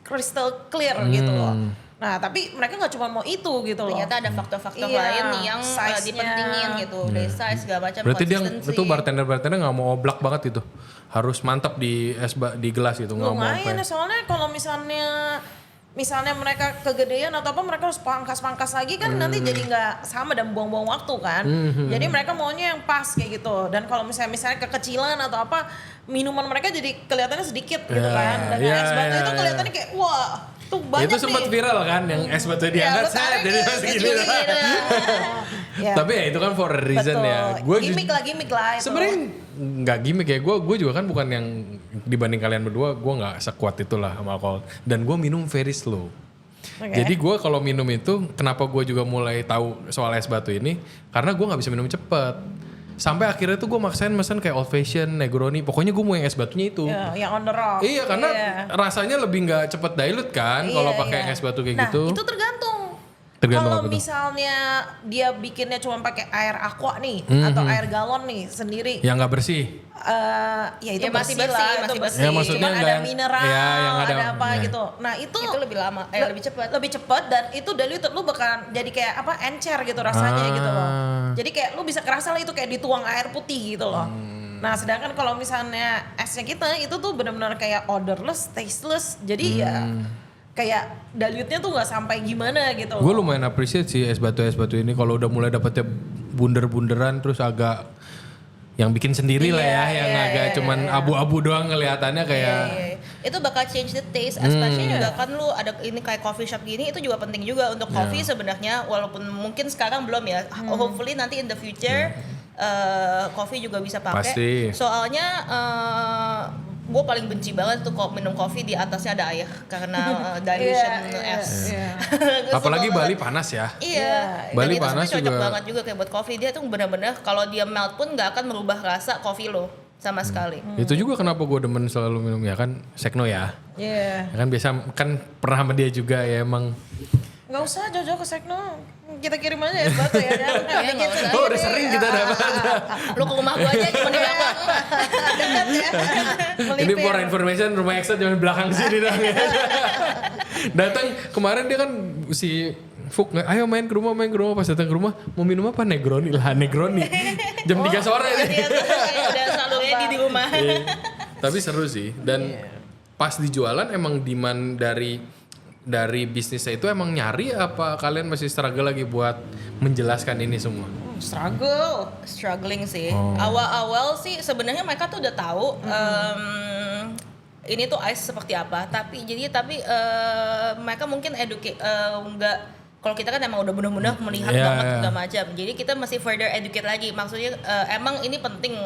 crystal clear gitu loh. Nah tapi mereka nggak cuma mau itu gitu loh. Ternyata ada faktor-faktor Iya, lain nih yang size-nya. dipentingin gitu, dari size segala macam. Berarti dia consistency. itu bartender nggak mau oblak banget itu. Harus mantap di di gelas gitu, nggak mau Lumayan ya, apa. soalnya kalau misalnya mereka kegedean atau apa, mereka harus pangkas lagi kan nanti jadi nggak sama dan buang-buang waktu kan. Jadi mereka maunya yang pas kayak gitu. Dan kalau misalnya kekecilan atau apa, minuman mereka jadi kelihatannya sedikit gitu kan. Dan es batu itu kelihatannya kayak wah tuh banyak Itu sempat nih. viral kan yang es batu Ya, diangkat lu tarik jadi nih, masih kayak gini. gitu. Ya, Tapi ya itu kan for a reason betul. ya. Gue Gimik lah itu. sebenarnya nggak gimmick ya. Gue juga kan bukan yang dibanding kalian berdua, gue nggak sekuat itulah sama alkohol. Dan gue minum very slow. Oke. Jadi gue kalau minum itu, kenapa gue juga mulai tahu soal es batu ini, karena gue nggak bisa minum cepet. Sampai akhirnya tuh gue maksain mesen kayak old fashion, Negroni, pokoknya gue mau yang es batunya itu. Ya, yang on the rock. Iya karena rasanya lebih nggak cepet dilute kan kalau pakai yang es batu kayak gitu. Nah itu tergantung. Tergantung Kalau apa tuh? misalnya dia bikinnya cuma pakai air aqua nih atau air galon nih sendiri, Yang nggak bersih. ya itu Ya, masih bersih bersih, lah, masih itu bersih. bersih. Ya, maksudnya Cuman nggak ada yang- mineral, ya, yang ada ada- apa ya. gitu. Nah itu lebih lama, lebih cepat. Lebih cepat dan itu diluted, lu bakalan jadi kayak apa encer gitu rasanya gitu loh. Jadi kayak lu bisa kerasa lah itu kayak dituang air putih gitu loh. Nah sedangkan kalau misalnya esnya kita itu tuh benar-benar kayak odorless, tasteless. Jadi ya kayak dilute-nya tuh nggak sampai gimana gitu. Gue lumayan appreciate sih es batu ini kalau udah mulai dapetnya bunder-bunderan terus agak yang bikin sendiri lah ya, yang agak cuman abu-abu doang kelihatannya kayak. Iya. Itu bakal change the taste, especially juga kan lu ada ini kayak coffee shop gini, itu juga penting juga untuk coffee sebenarnya, walaupun mungkin sekarang belum ya. Hopefully nanti in the future coffee juga bisa pakai. Pasti. Soalnya gue paling benci banget tuh minum kopi di atasnya ada air karena dilution es. Gua Apalagi suka Bali banget. panas ya. Iya, Bali dan itu panas sebenarnya cocok juga. banget juga kayak buat kopi. Dia tuh benar-benar kalau dia melt pun nggak akan merubah rasa kopi lo sama sekali. Itu juga kenapa gue demen selalu minum ya kan Sekno ya. Iya. Ya kan biasa kan pernah sama dia juga ya emang. Nggak usah jauh-jauh ke Sekno. Kita kirim aja es batu ya. Iya, nggak usah. Oh udah sering kita dapat. Lu ke rumah gua aja cuma di belakang. Dekat ya. Ini for information rumah Eksa cuma belakang sini dong. Datang kemarin dia kan si Fuk, ayo main ke rumah pas datang ke rumah mau minum apa Negroni lah Negroni jam 3 sore Dia tuh udah selalu ready di rumah. Iya. Tapi seru sih dan pas di jualan emang demand dari bisnisnya itu emang nyari apa kalian masih struggle lagi buat menjelaskan ini semua? Struggling sih. Awal-awal sih sebenarnya mereka tuh udah tahu ini tuh ice seperti apa. Tapi mereka mungkin Kalau kita kan emang udah benar-benar melihat banget segala macam. Jadi kita masih further educate lagi. Maksudnya emang ini penting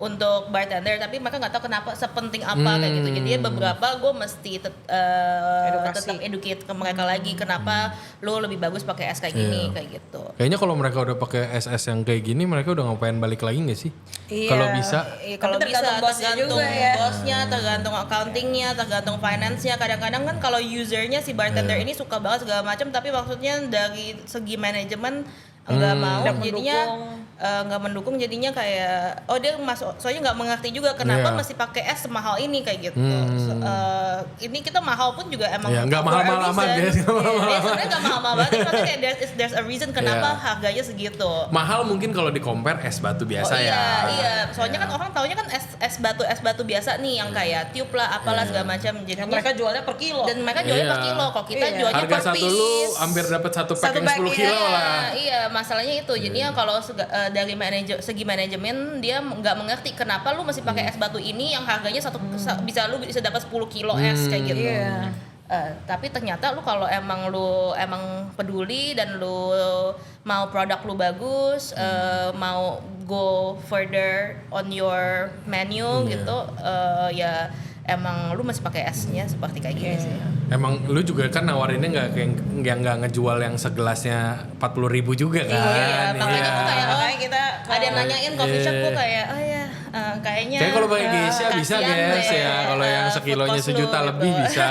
untuk bartender, tapi mereka nggak tahu kenapa sepenting apa kayak gitu. Jadi beberapa gue mesti tetap educate ke mereka lagi kenapa lo lebih bagus pakai es kayak gini kayak gitu. Kayaknya kalau mereka udah pakai es yang kayak gini, mereka udah ngapain balik lagi nggak sih? Kalau bisa. Kalau bisa bosnya tergantung juga ya. bosnya, tergantung accountingnya, tergantung finance-nya. Kadang-kadang kan kalau usernya si bartender ini suka banget segala macam, tapi maksudnya dari segi manajemen nggak mau, jadinya nggak mendukung, jadinya kayak dia masuk, soalnya nggak mengerti juga kenapa mesti pakai es semahal ini kayak gitu. Ini kita mahal pun juga emang nggak mahal-mahal amat guys. Sebenarnya nggak mahal-mahal banget, maksudnya kayak there's a reason kenapa harganya segitu. Mahal mungkin kalau di compare es batu biasa Iya, soalnya kan orang taunya kan es batu biasa nih yang kayak tube lah, apalah segala macam. Jadi mereka jualnya per kilo. Dan mereka jualnya per kilo, kok kita jualnya harga per satu piece. lu hampir dapat satu pack yang 10 kilo lah. Iya, masalahnya itu. Jadinya kalau dari segi manajemen dia nggak mengerti kenapa lu masih pakai es batu ini yang harganya lu bisa dapat 10 kilo es kayak gitu. Tapi ternyata lu kalau emang peduli dan lu mau produk lu bagus, mau go further on your menu gitu, ya emang lu masih pakai esnya seperti kayak gini sih. Emang lu juga kan nawarinnya nggak ngejual yang segelasnya 40.000 juga kan? Iya, makanya tuh kayak kita ada yang nanyain coffee shop gue kayak kayaknya kayak kalau pakai Geisha bisa guys deh, ya, kalau yang sekilonya food cost lu 1 juta gitu. lebih bisa.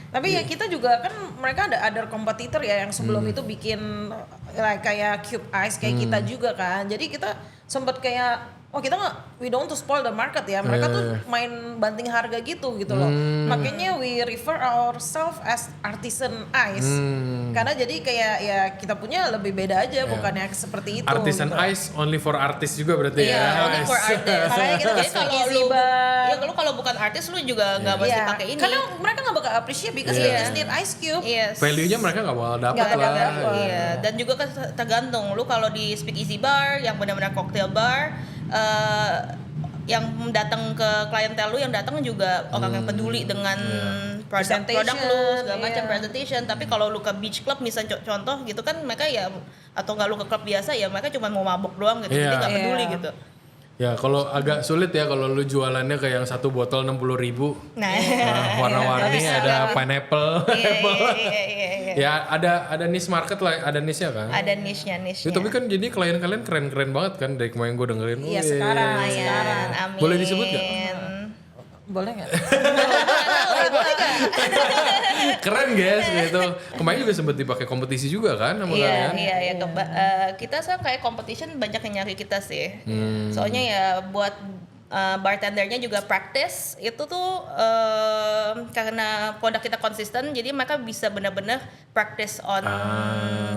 Tapi ya kita juga kan mereka ada other kompetitor ya yang sebelum itu bikin kayak cube ice kayak kita juga kan. Jadi kita sempat kayak kita nggak, we don't want to spoil the market ya. Mereka tuh main banting harga gitu loh. Makanya we refer ourselves as artisan ice. Karena jadi kayak ya kita punya lebih beda aja, bukannya seperti itu. Artisan gitu. ice only for artist juga berarti ya. Only for artists. Makanya kita Jadi kalau lu kalau bukan artis lu juga nggak mesti pakai ini. Karena mereka nggak bakal appreciate because they just need ice cube. Yes. Value-nya mereka nggak bakal dapat Nggak lah. dapet. Iya, dan juga kan tergantung lu kalau di Speakeasy Bar yang benar-benar cocktail bar, yang datang ke klientel lu yang datang juga orang yang peduli dengan produk lu segala macam presentation. Tapi kalau lu ke beach club misalnya contoh gitu kan, mereka ya atau nggak lu ke klub biasa ya mereka cuma mau mabuk doang gitu, jadi nggak peduli gitu. Ya kalau agak sulit ya kalau lu jualannya kayak yang satu botol 60.000. Warna-warni ada pineapple. Iya. Ya ada niche market lah, ada niche-nya kan. Ada niche-nya. Ya, tapi kan jadi klien kalian keren-keren banget kan dari kemarin gue dengerin. Iya sekarang. Amin. Boleh disebut gak? Boleh nggak? Keren guys gitu. Kemarin juga sempet dipakai kompetisi juga kan sama kalian. Iya. Kita sekarang kayak competition banyak yang nyari kita sih. Soalnya ya buat bartendernya juga practice itu tuh karena produk kita konsisten, jadi mereka bisa benar-benar practice on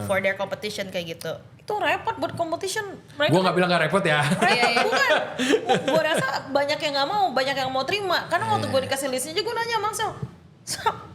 for their competition kayak gitu. Itu repot buat competition. Gue nggak bilang nggak repot ya. Bukan. Gue rasa banyak yang nggak mau, banyak yang mau terima. Karena waktu gue dikasih listnya aja gue nanya Mang Sel,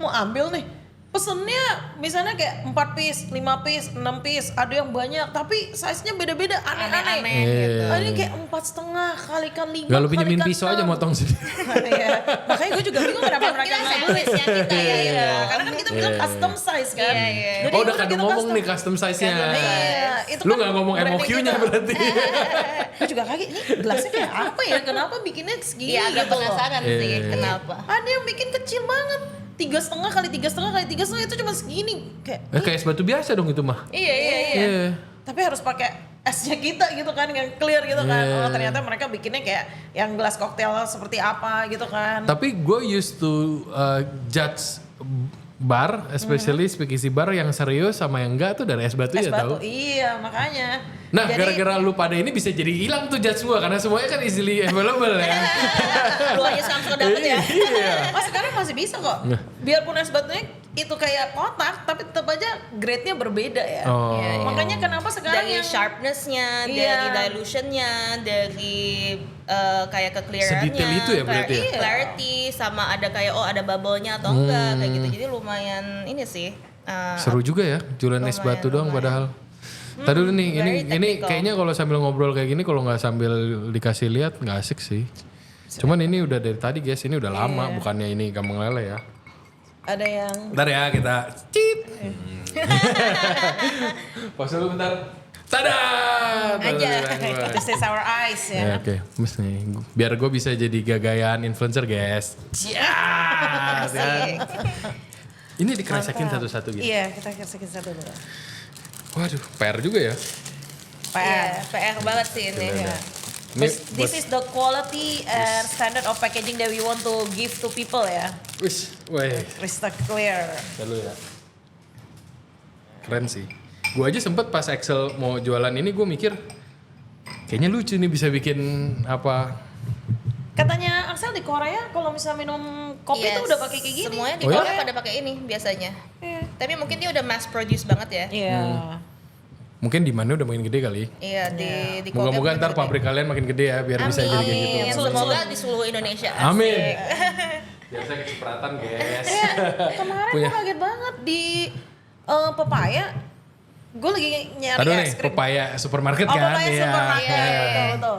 mau ambil nih. Pesennya misalnya kayak 4 piece, 5 piece, 6 piece, ada yang banyak tapi size-nya beda-beda, aneh-aneh gitu. Ini kayak 4,5 kalikan 5 Gak lu pinjemin pisau aja motong sendiri. Iya. Makanya gue juga bingung kenapa mereka Kita nggak beli. service-nya kita ya. Karena kan kita bilang custom size kan. Iya. Jadi Oh udah udah kadang kita ngomong custom. nih custom size-nya. Iya, itu Lu kan gak ngomong branding MOQ-nya kita. berarti. Gue juga kaget, ini gelasnya kayak apa ya? Kenapa bikinnya segini Iya, agak gitu loh. penasaran sih kenapa. Ada yang bikin kecil banget. 3,5 kali 3,5 kali 3,5 itu cuma segini. Kayak es batu biasa dong itu mah. Iya. Tapi harus pakai esnya kita gitu kan, yang clear gitu kan. Oh ternyata mereka bikinnya kayak yang gelas koktail seperti apa gitu kan. Tapi gue used to judge bar, especially speakeasy bar yang serius sama yang enggak tuh dari es batu Es ya batu, tahu. iya makanya. Nah, Jadi, gara-gara lu pada ini bisa jadi hilang tuh judge gua karena semuanya kan easily available ya. Lu aja sekarang suka dapet ya. Iya. sekarang masih bisa kok. Biarpun es batunya itu kayak kotak, tapi tetap aja grade-nya berbeda ya. Oh. Makanya kenapa sekarang Dari yang sharpness-nya, Iya. dari dilution-nya, dari kayak ke-clearan-nya, Sedetail itu ya berarti ya? clarity, sama ada kayak ada bubble-nya atau enggak kayak gitu. Jadi lumayan ini sih. Seru juga ya, jualan es batu doang padahal. Tadi dulu nih, very ini technical. kayaknya kalau sambil ngobrol kayak gini kalau nggak sambil dikasih lihat nggak asik sih. Cuman ini udah dari tadi guys, ini udah lama, bukannya ini gampang lele ya. ada yang Ntar ya kita cip. Pause dulu bentar. Tada! Aja. This is our eyes ya. Ya, oke, Mas nih, biar gue bisa jadi gagayan influencer guys. Siap. Asik. Ini dikeresakin satu-satu gitu. Iya, kita kasih satu dulu. Waduh, PR juga ya. Iya, PR banget sih ini. Gila. Ya. Ini This is the quality and standard of packaging that we want to give to people ya. Wih, weh, Crystal clear. lalu ya. Keren sih. Gue aja sempet pas Excel mau jualan ini gue mikir kayaknya lucu nih bisa bikin apa. Katanya Axel di Korea kalau misalnya minum kopi Yes, tuh udah pakai kayak gini. Semuanya di Oh ya? Korea pada pakai ini biasanya. Iya. Tapi mungkin dia udah mass produce banget ya. Iya. Mungkin demandnya udah makin gede kali. Iya di Korea. Moga-moga makin ntar gede. pabrik kalian makin gede ya biar bisa jadi kayak gitu. Amin. Semoga di seluruh Indonesia. Amin. Asik. Biar saya kecipratan guys. Kemarin Punya. gue kaget banget di Pepaya. Gue lagi nyari Aduh nih, es krim. Pepaya supermarket Oh, kan? Pepaya Iya. supermarket. Iya. Betul, betul.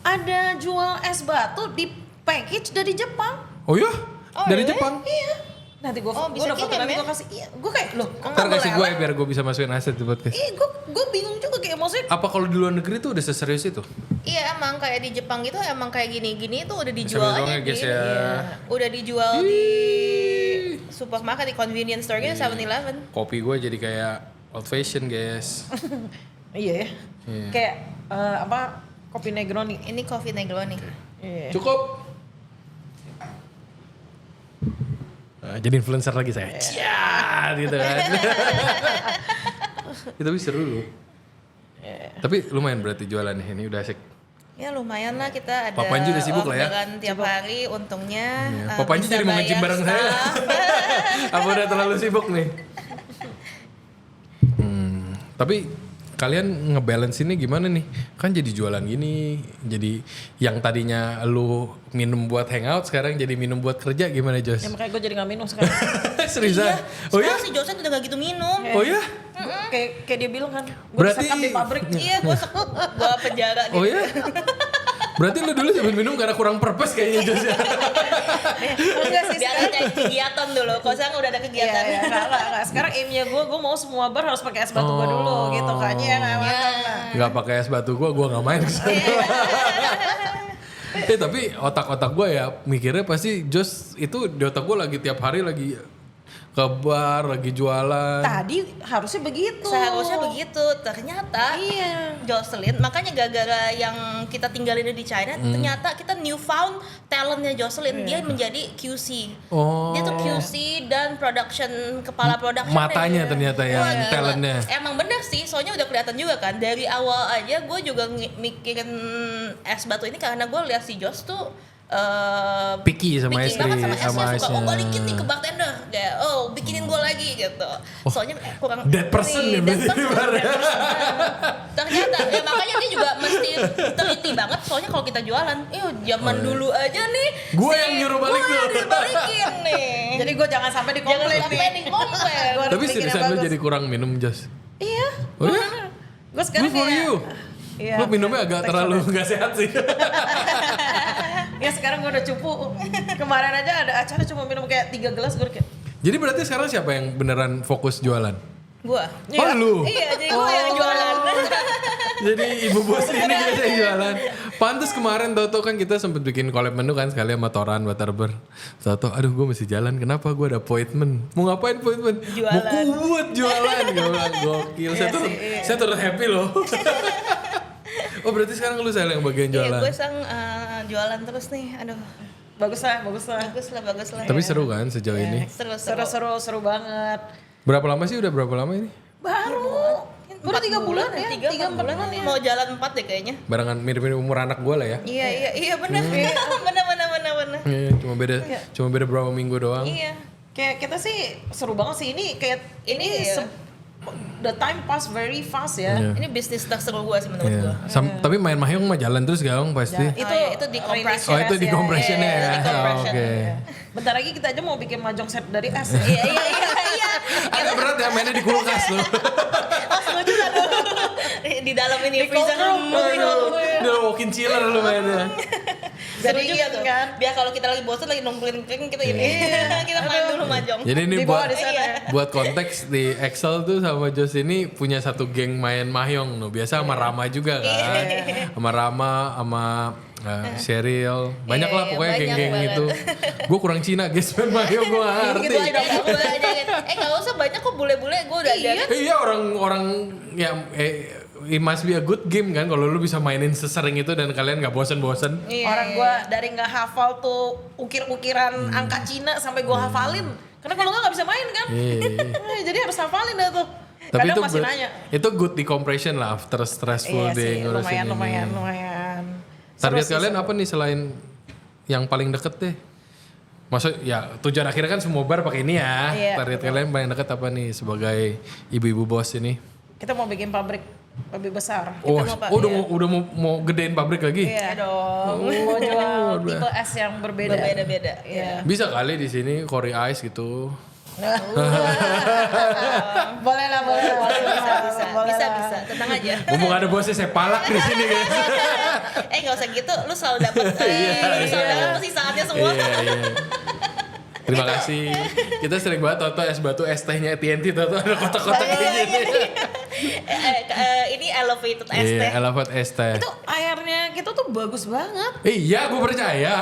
Ada jual es batu di package dari Jepang. Oh iya? Oh, Dari really? Jepang? Iya. Nanti gue Oh, bisa udah foto kirim nanti ya? gue kasih. Iya, gue kayak loh. kok Ntar nggak kasih boleh gue lah? biar gue bisa masukin aset di podcast. Iya, gue bingung juga kayak maksudnya. Apa kalau di luar negeri tuh udah seserius itu? Iya emang kayak di Jepang gitu emang kayak gini-gini tuh udah dijual Sambil doang aja ya, guys, Din. ya. Iya. Udah dijual di supermarket di convenience store gitu 7-Eleven. Kopi gue jadi kayak old fashion guys. Iya ya. Iya. Kayak apa? Kopi Negroni. Ini Coffee Negroni. Iya. Cukup. Jadi influencer lagi saya. Ciat gitu kan. Itu tapi seru loh. Tapi lumayan berarti jualannya ini udah asik. Ya lumayan lah kita ada Pak Panji udah sibuk lah ya. orderan tiap hari untungnya. Ya. Pak Panji bisa jadi mau nge-gym bayar bareng saya. staff. Apa udah terlalu sibuk nih? Tapi kalian ngebalance ini gimana nih? Kan jadi jualan gini, jadi yang tadinya lu minum buat hangout sekarang jadi minum buat kerja gimana Jos? Ya makanya gue jadi gak minum sekarang. Seriusan? Iya. Oh ya? Sekarang si Josen udah gak gitu minum. Oh ya? kayak dia bilang kan. Gue Berarti- disekap di pabrik. Iya, gua penjara gitu. Oh ya? Berarti lu dulu sambil minum karena kurang purpose kayaknya Jos ya? Enggak sih Biar sekarang. ada kegiatan dulu. Kalau sekarang udah ada Iya, kegiatan. iya, enggak. Sekarang aimnya gue mau semua bar harus pakai es batu gue dulu gitu kan. Iya, nggak Iya. masalah. Nggak pakai es batu gua nggak main kesana. Tapi otak-otak gue ya mikirnya pasti Jos itu di otak gue lagi tiap hari lagi ke bar, lagi jualan. Tadi harusnya begitu. Seharusnya begitu. Ternyata Iya. Jocelyn, makanya gara-gara yang kita tinggalin di China, ternyata kita newfound talentnya Jocelyn. Dia menjadi QC. Oh. Dia tuh QC dan kepala production. Matanya ternyata yang Wah, gila. talentnya. Emang bener sih, soalnya udah kelihatan juga kan. Dari awal aja gue juga mikirin es batu ini karena gue lihat si Jos tuh Picky sama picky istri, banget sama sama esnya, suka esnya. balikin nih ke bartender kayak bikinin gue lagi gitu. Soalnya kurang dead person ya dead berarti person, ibaratnya. dead person. Ternyata ya makanya dia juga mesti teliti banget soalnya kalau kita jualan zaman dulu aja nih Gua yang nyuruh balik gua tuh. yang dibalikin nih. Jadi gue jangan sampai Jangan dikomplain sampai nih. dikomplain. Gua harus Tapi bikin yang seriusan lu bagus. jadi kurang minum Jos? Iya. Oh ya? Gue sekarang Good for kayak. you. Iya, Lu minumnya agak thanks terlalu for nggak sehat sih. that. Ya sekarang gue udah cupu. Kemarin aja ada acara cuma minum kayak 3 gelas gue kayak. Jadi berarti sekarang siapa yang beneran fokus jualan? Gua. Oh lu? Iya, jadi gua yang jualan. Jadi ibu bos ini biasa yang jualan. Pantes kemarin Toto kan kita sempet bikin collab menu kan sekali sama Toran Butterber. Toto, aduh gue mesti jalan. Kenapa gue ada appointment? Mau ngapain appointment? Jualan. Mau kubuat jualan. Gue bilang gokil. Saya turut happy loh. Oh berarti sekarang lu saya yang bagian Iya, jualan. gue sang jualan terus nih. Aduh, Bagus lah, bagus lah. bagus lah. Tapi seru kan sejauh ini. Seru banget. Berapa lama sih? Udah berapa lama ini? Baru 3 bulan ya. 3-4 bulan ya. Mau jalan 4 deh kayaknya. Barengan mirip-mirip umur anak gue lah ya. Iya benar. Benar. Iya, cuma beda berapa minggu doang. Iya. Kayak kita sih seru banget sih ini kayak Ini iya. the time pass very fast ya. Iya. Ini bisnis terseru gue sih menurut Iya. gue. Tapi main mahjong mah jalan terus gaung pasti. Itu di compression. Oh itu di compressionnya ya. Iya, di compression. Oke. Bentar lagi kita aja mau bikin mahjong set dari es. Iya. Agak berat ya mainnya di kulkas loh. Seru juga tuh. Di dalam ini freezer room. Udah walk-in chiller lu mainnya. Seru Jadi juga gitu tuh. kan. Biar kalau kita lagi bosan lagi nongkrong kita ini. Kita main dulu mahjong. Jadi ini Di bawah buat di sana. buat konteks di Excel tuh sama Jos ini punya satu geng main mahjong no. Biasa sama Rama juga kan. Sama Rama sama Cheryl. Banyak lah Iya, pokoknya banyak geng-geng banget. itu. Gue kurang Cina guys main mahjong gue gak ngerti. Gitu aja aku ajakin. Gak usah banyak kok bule-bule gue udah ajarin. Iya orang-orang ya it must be a good game kan kalau lu bisa mainin sesering itu dan kalian gak bosen-bosen. Orang gue dari nggak hafal tuh ukir-ukiran angka Cina sampai gue hafalin. Karena kalau nggak bisa main kan. Jadi harus hafalin dah tuh. Tapi Kadang itu masih nanya. itu good decompression lah after stressful Iya day sih, ngurusin ini. lumayan. Target Seru sih, kalian apa nih selain yang paling deket deh? Maksud ya tujuan akhirnya kan semua bar pakai ini ya. Iya, Target kalian paling deket apa nih sebagai ibu-ibu bos ini? Kita mau bikin pabrik lebih besar. Oh, mau, Pak, udah mau gedein pabrik lagi? Iya dong. Mau jual tipe es yang berbeda. Berbeda-beda. Iya. Bisa kali di sini Cory Ice gitu. Boleh lah. Bisa. Tenang aja. Mumpung ada bosnya saya palak di sini guys. Gak usah gitu. Lu selalu dapet. Lu selalu dapet pasti saatnya semua. Iya. Terima kasih. Kita sering banget toto es batu es tehnya TNT toto ada kotak-kotak kayak gini. Ini elevated es teh. Iya, elevate es teh. Itu airnya kita tuh bagus banget. Iya, gue percaya.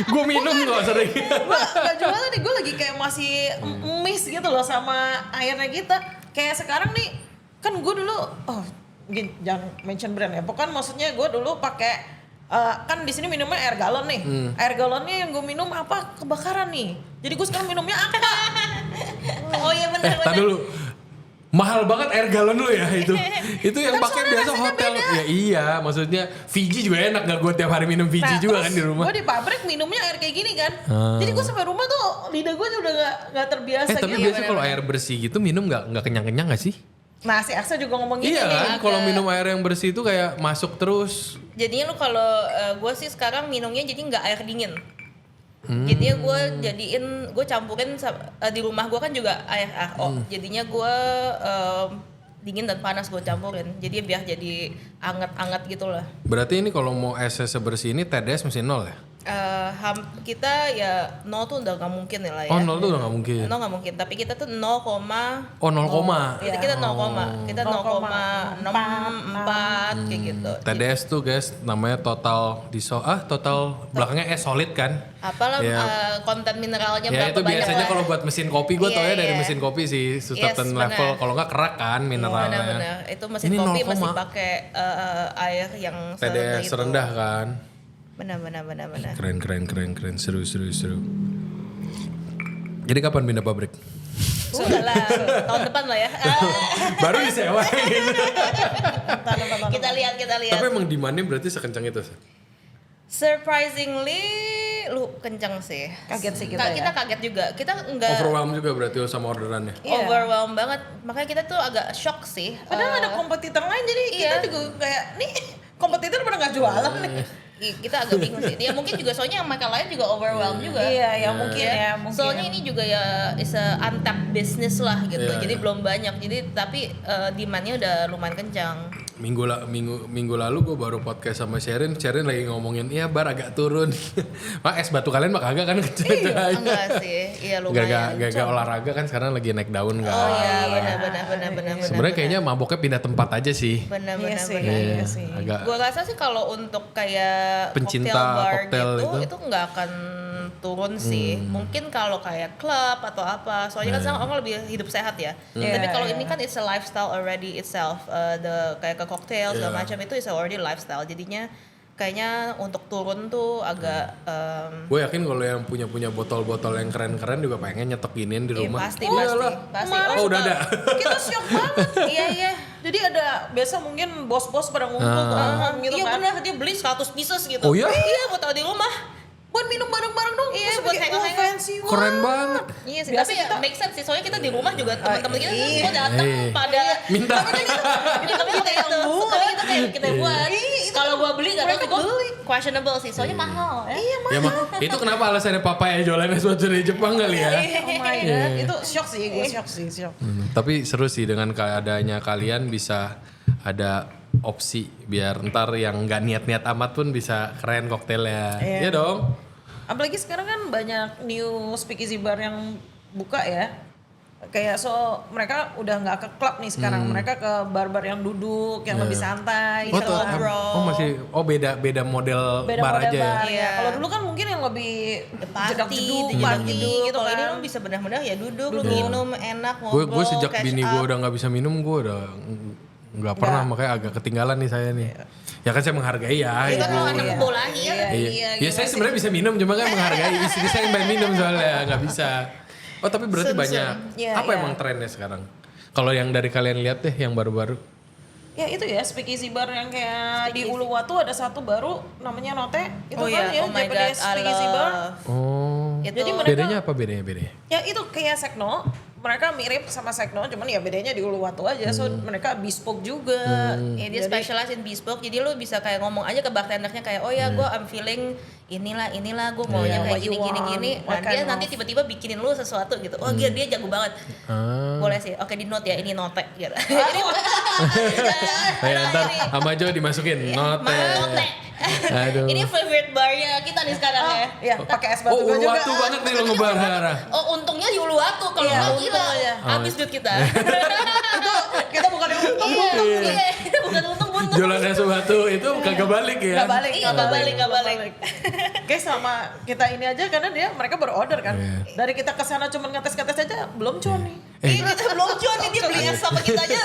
Gue minum kok sering. Gue gak jualan nih, gue lagi kayak masih miss gitu loh sama airnya kita. Kayak sekarang nih, kan gue dulu, mungkin jangan mention brand ya. Pokoknya maksudnya gue dulu pakai kan di sini minumnya air galon nih. Air galonnya yang gue minum apa kebakaran nih. Jadi gue sekarang minumnya apa? Oh iya benar. Tadi dulu. Mahal banget air galon lu ya itu. Itu yang pakai biasa hotel. Ya iya, maksudnya Fiji juga enak gak gue tiap hari minum Fiji juga kan di rumah. Gue di pabrik minumnya air kayak gini kan. Jadi gue sampai rumah tuh lidah gue udah gak terbiasa Tapi gitu. biasa kalau air bersih gitu minum nggak kenyang-kenyang gak sih? Nah si Aksa juga ngomong gini Iya nih. kan, kalau minum air yang bersih itu kayak masuk terus. Jadinya lu kalau gue sih sekarang minumnya jadi nggak air dingin. Jadinya gue campurin di rumah gue kan juga air RO. Jadinya gue dingin dan panas gue campurin. Jadi biar jadi anget-anget gitu lah. Berarti ini kalau mau esnya sebersih ini TDS mesti 0 ya? Kita ya 0 tuh udah gak mungkin ya lah ya. Oh 0 tuh udah gak mungkin. 0 gak mungkin, tapi kita tuh 0, Oh 0, kita 0, kita 0,64 kayak gitu. TDS tuh guys namanya total belakangnya es solid kan? Apalah Ya. konten mineralnya Ya berapa itu banyak biasanya lah. kalau buat mesin kopi gue Iya, tau ya dari iya. mesin kopi sih certain Yes, level. benar. Kalau nggak kerak kan mineralnya. Benar-benar itu mesin Ini kopi 0, masih pakai air yang TDS itu. rendah kan? Benar. Keren. Seru. Jadi kapan pindah pabrik? Sudah lah, tahun depan lah ya. Baru disewa gitu. Kita lihat. Tapi emang demandnya berarti sekencang itu? Surprisingly lu kenceng sih. Kaget sih kita ya. Kita kaget juga. Kita enggak Overwhelmed juga berarti sama orderannya? Iya. overwhelmed banget. Makanya kita tuh agak shock sih. Padahal ada kompetitor lain jadi kita iya. juga kayak nih kompetitor pada nggak jualan nih. Kita agak bingung sih. Dia mungkin juga soalnya yang mereka lain juga overwhelmed juga. Iya, ya mungkin ya, mungkin. Soalnya ini juga ya is a untapped business lah gitu. Iya, Jadi iya. belum banyak. Jadi tapi demand-nya udah lumayan kencang. Minggu lalu gue baru podcast sama Sherin lagi ngomongin iya bar agak turun. Mak es batu kalian mah kagak kan kecil aja. Enggak sih. Iya lumayan. Gak olahraga kan sekarang lagi naik daun kan. Oh iya benar. Sebenarnya kayaknya maboknya pindah tempat aja sih. benar. Iya sih. Iya, Iya sih. agak Gue rasa sih kalau untuk kayak Pencinta cocktail bar koktail gitu itu. itu nggak akan turun sih. Mungkin kalau kayak klub atau apa. Soalnya kan sekarang orang lebih hidup sehat ya. Iya, Tapi kalau iya. ini kan it's a lifestyle already itself. Kayak ke cocktail segala Iya. macam itu is already lifestyle. Jadinya kayaknya untuk turun tuh agak gue yakin kalau yang punya botol-botol yang keren-keren juga pengen nyetok giniin di iya, rumah. pasti. Kemarin Oh, udah ada. Kita shock banget. Iya. Jadi ada biasa mungkin bos-bos pada ngumpul gitu Iya kan. benar, dia beli 100 pieces gitu. Oh, iya? Iya, buat taruh di rumah. Buat minum bareng-bareng dong. Iya, Terus buat kayak, hangout-hangout. fancy Keren banget. Iya sih, Biasa tapi ya kita- make sense sih. Soalnya kita di rumah juga teman-teman kita tuh semua datang Iya. pada Minta. kita minta itu. Tapi kita kayak kita buat. Kalau gua beli enggak tahu Mereka sih, gua beli. questionable sih. Soalnya mahal ya. Iya Ya mah itu kenapa alasannya papa ya jualan es batu dari Jepang kali ya? Oh my god, itu shock sih, gue shock sih, shock. Tapi seru sih dengan keadaannya kalian bisa ada opsi biar ntar yang nggak niat-niat amat pun bisa keren koktailnya. Iya dong. Apalagi sekarang kan banyak new speakeasy bar yang buka ya. Kayak mereka udah nggak ke klub nih sekarang, mereka ke bar-bar yang duduk, yang lebih santai. Oh, gitu tuh, kan. beda model Beda bar model aja ya. bar ya. Iya. Kalau dulu kan mungkin yang lebih jedak jeduk, jedak party jeduk gitu kalau kan. ini lu bisa benar-benar ya duduk, lu minum enak Gue ngobrol. sejak catch bini up. gue udah nggak bisa minum, gue udah nggak pernah, makanya agak ketinggalan nih saya nih. Ya kan saya menghargai ya. Itu kan gitu. lu anak bolahi ya. Ya saya sebenarnya bisa minum, cuma kan menghargai istri saya yang main minum soalnya nggak bisa. Oh tapi berarti banyak. Iya, Apa iya. emang trennya sekarang? Kalau yang dari kalian lihat deh, yang baru-baru. Ya itu ya speakeasy bar yang kayak di Uluwatu ada satu baru namanya Note. Itu Oh kan iya, ya oh my Japanese God, I speakeasy bar. love. Oh. Itu Jadi mereka Bedanya apa bedanya? ya itu kayak Sekno. Mereka mirip sama Sekno, cuman ya bedanya di Uluwatu aja. So mereka bespoke juga. ya dia specialize in bespoke, jadi lu bisa kayak ngomong aja ke bartendernya kayak, oh ya gue I'm feeling inilah gue maunya Yeah. kayak What you gini. want, what Nah dia kind nanti of- tiba-tiba bikinin lu sesuatu gitu. Oh dia jago banget. Boleh sih. Oke di note ya, ini note gitu. Jadi Kayak ntar sama Jo dimasukin note. note. Aduh. Ini favorite barnya kita nih sekarang ya. Ya pakai es batu Oh gua juga. Uluwatu banget nih lo ngebar. Oh untungnya di Uluwatu, kalau Iya, nggak gila untung aja. habis duit kita. Kita bukan yang untung. Iya, bukan untung buntung. Jualan es batu itu kagak balik ya. Nggak balik, Iya, nggak balik. Kayak sama kita ini aja karena mereka berorder kan. Iya. Dari kita ke sana cuman ngetes aja belum cuan nih. Kita belum cuan nih, dia beli es sama kita aja.